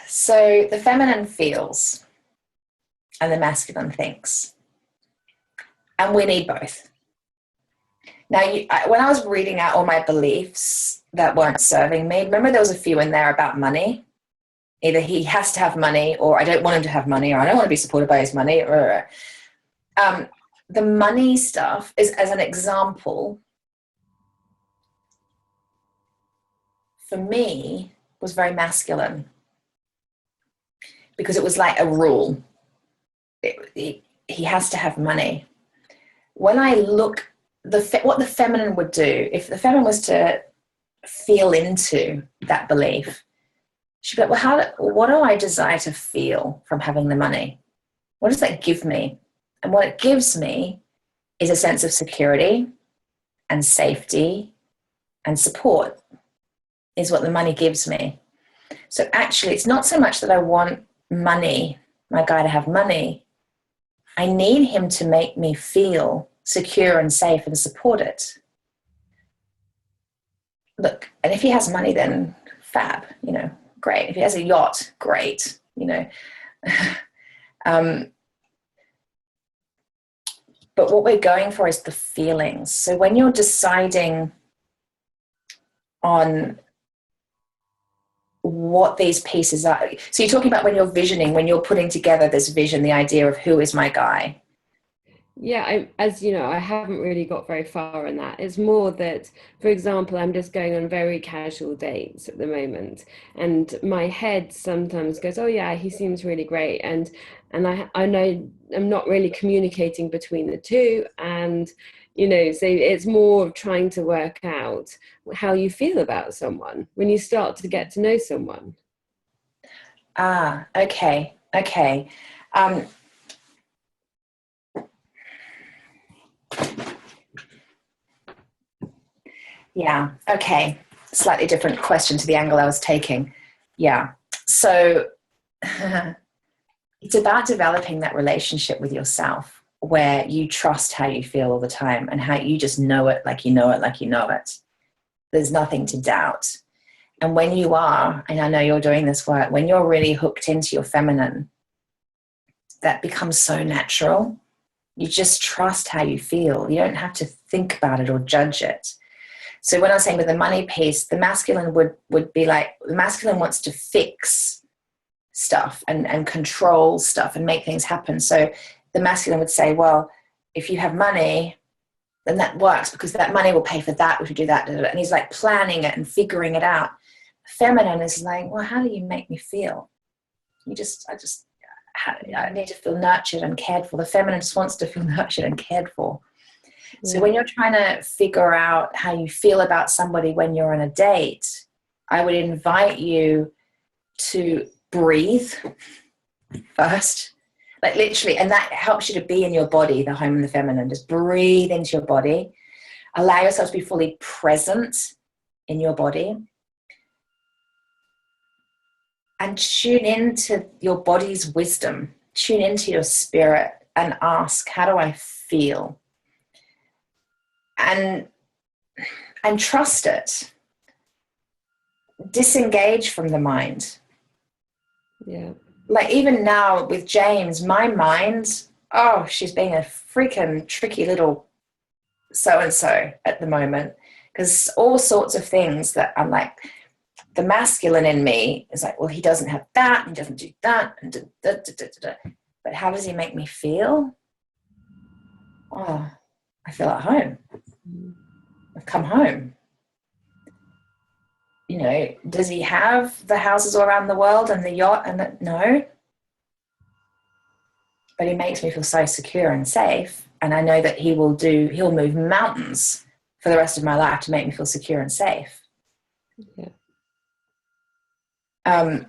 So the feminine feels and the masculine thinks. And we need both. Now, when I was reading out all my beliefs that weren't serving me, remember there was a few in there about money? Either he has to have money, or I don't want him to have money, or I don't want to be supported by his money. The money stuff is, as an example, for me, was very masculine. Because it was like a rule. He has to have money. When I look, what the feminine would do, if the feminine was to feel into that belief, she'd be like, well, what do I desire to feel from having the money? What does that give me? And what it gives me is a sense of security and safety and support, is what the money gives me. So actually, it's not so much that I want money, my guy to have money, I need him to make me feel secure and safe and supported. Look, and if he has money, then fab, great. If he has a yacht, great, But what we're going for is the feelings. So when you're deciding on what these pieces are, so you're talking about when you're visioning, when you're putting together this vision, the idea of who is my guy. Yeah, as you know, I haven't really got very far in that. It's more that, for example, I'm just going on very casual dates at the moment, and my head sometimes goes, "Oh yeah, he seems really great," and I know I'm not really communicating between the two, and so it's more of trying to work out how you feel about someone when you start to get to know someone. Okay. Yeah, okay. Slightly different question to the angle I was taking. Yeah. So it's about developing that relationship with yourself where you trust how you feel all the time and how you just know it like you know it like you know it. There's nothing to doubt. And when you are, and I know you're doing this work, when you're really hooked into your feminine, that becomes so natural. You just trust how you feel. You don't have to think about it or judge it. So when I was saying with the money piece, the masculine would be like, the masculine wants to fix stuff and control stuff and make things happen. So the masculine would say, well, if you have money, then that works because that money will pay for that, we should do that. And he's like planning it and figuring it out. Feminine is like, well, how do you make me feel? I need to feel nurtured and cared for. The feminine just wants to feel nurtured and cared for. So when you're trying to figure out how you feel about somebody when you're on a date, I would invite you to breathe first, like literally, and that helps you to be in your body, the home and the feminine. Just breathe into your body. Allow yourself to be fully present in your body. And tune into your body's wisdom. Tune into your spirit and ask, how do I feel? And trust it. Disengage from the mind. Yeah. Like even now with James, my mind, she's being a freaking tricky little so-and-so at the moment. Because all sorts of things that I'm like, the masculine in me is like, well, he doesn't have that, and he doesn't do that, and da, da, da, da, da. But how does he make me feel? Oh, I feel at home. I've come home. Does he have the houses all around the world and the yacht? No. But he makes me feel so secure and safe. And I know that he'll move mountains for the rest of my life to make me feel secure and safe. Yeah. I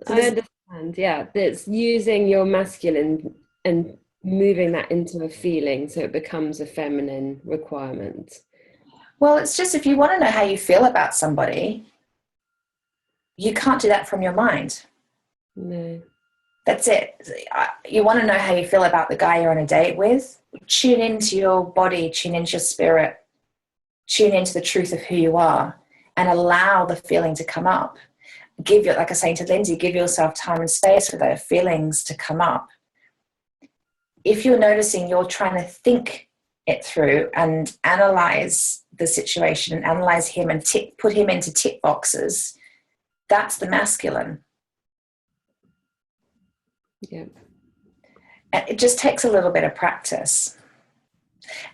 understand. Yeah, that's using your masculine and moving that into a feeling so it becomes a feminine requirement. Well, it's just if you want to know how you feel about somebody, you can't do that from your mind. No. That's it. You want to know how you feel about the guy you're on a date with? Tune into your body, tune into your spirit, tune into the truth of who you are, and allow the feeling to come up. Like I was saying to Lindsay, give yourself time and space for those feelings to come up. If you're noticing you're trying to think it through and analyze the situation and analyze him and put him into tick boxes, that's the masculine. Yeah. And it just takes a little bit of practice.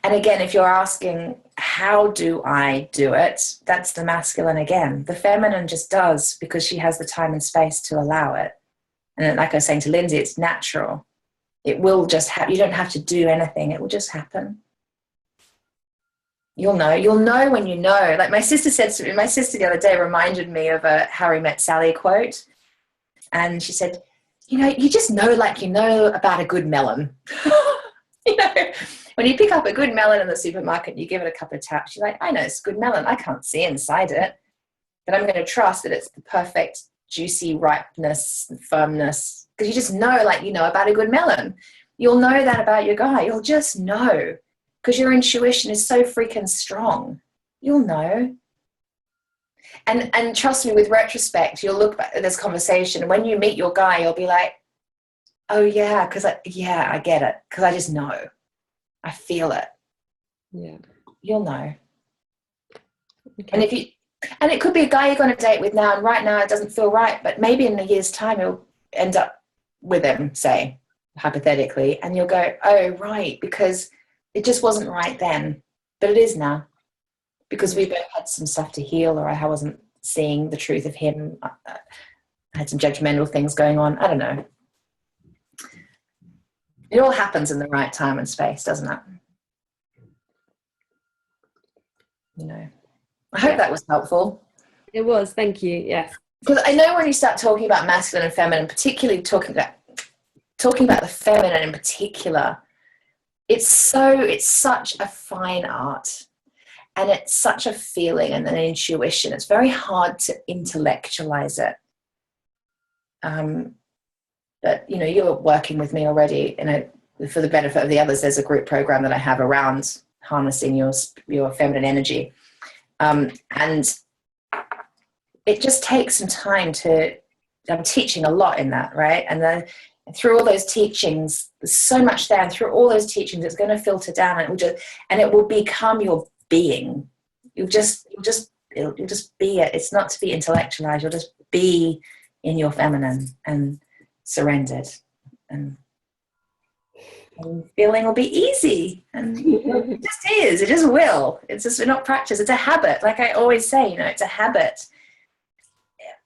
And again, if you're asking, how do I do it? That's the masculine again. The feminine just does because she has the time and space to allow it. And then, like I was saying to Lindsay, it's natural. It will just happen. You don't have to do anything. It will just happen. You'll know when you know. Like my sister said to me, my sister the other day reminded me of a Harry Met Sally quote. And she said, you just know like you know about a good melon. When you pick up a good melon in the supermarket, you give it a couple of taps, you're like, I know it's a good melon. I can't see inside it, but I'm going to trust that it's the perfect juicy ripeness and firmness, because you just know, like, you know about a good melon. You'll know that about your guy. You'll just know, because your intuition is so freaking strong. You'll know. And trust me, with retrospect, you'll look back at this conversation, and when you meet your guy, you'll be like, oh yeah, I get it, because I just know. I feel it. Yeah. You'll know. Okay. And it could be a guy you're going to date with now, and right now it doesn't feel right, but maybe in a year's time you'll end up with him, say, hypothetically, and you'll go, oh, right, because it just wasn't right then, but it is now, because we both had some stuff to heal, or I wasn't seeing the truth of him. I had some judgmental things going on. I don't know. It all happens in the right time and space, doesn't it? You know. I hope that was helpful. It was, thank you. Yes. Because I know when you start talking about masculine and feminine, particularly talking about the feminine in particular, it's such a fine art, and it's such a feeling and an intuition. It's very hard to intellectualize it. But, you know, you're working with me already, for the benefit of the others. There's a group program that I have around harnessing your feminine energy. And it just takes some time I'm teaching a lot in that, right? And then through all those teachings, there's so much there, and through all those teachings, it's going to filter down, and it will become your being. You'll just be it. It's not to be intellectualized. You'll just be in your feminine and surrendered, and feeling will be easy, and it just is. It just will. It's just not practice. It's a habit. Like I always say, you know, it's a habit.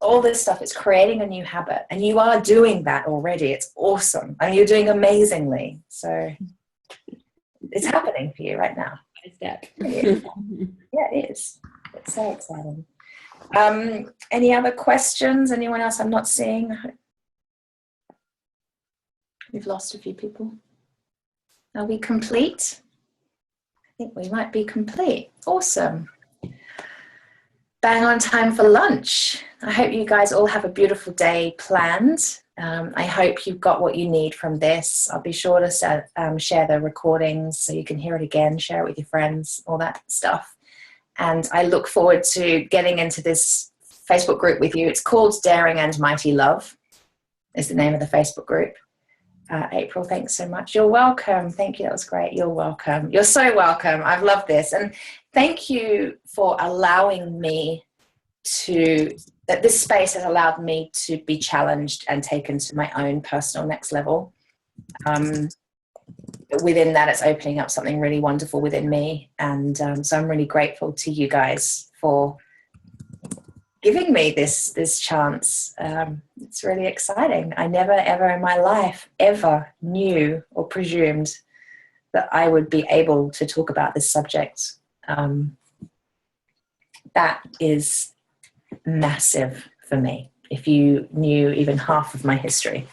All this stuff is creating a new habit, and you are doing that already. It's awesome, and you're doing amazingly. So it's happening for you right now. Step. Yeah, it is. It's so exciting. Any other questions? Anyone else I'm not seeing? We've lost a few people. Are we complete? I think we might be complete. Awesome. Bang on time for lunch. I hope you guys all have a beautiful day planned. I hope you've got what you need from this. I'll be sure to share the recordings so you can hear it again, share it with your friends, all that stuff. And I look forward to getting into this Facebook group with you. It's called Daring and Mighty Love, is the name of the Facebook group. April, thanks so much. You're welcome. Thank you. That was great. You're welcome. You're so welcome. I've loved this. And thank you for allowing me that this space has allowed me to be challenged and taken to my own personal next level. Within that, it's opening up something really wonderful within me. And so I'm really grateful to you guys for giving me this chance. It's really exciting. I never, ever in my life ever knew or presumed that I would be able to talk about this subject. That is massive for me. If you knew even half of my history,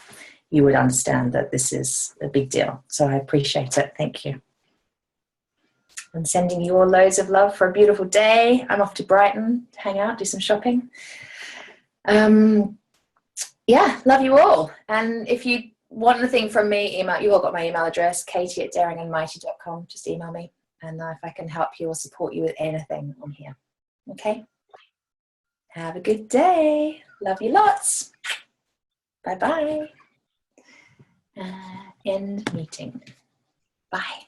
you would understand that this is a big deal. So I appreciate it. Thank you. I'm sending you all loads of love for a beautiful day. I'm off to Brighton to hang out, do some shopping. Yeah, love you all. And if you want anything from me, you all got my email address, katie@daringandmighty.com. Just email me, and if I can help you or support you with anything on here. Okay? Have a good day. Love you lots. Bye-bye. End meeting. Bye.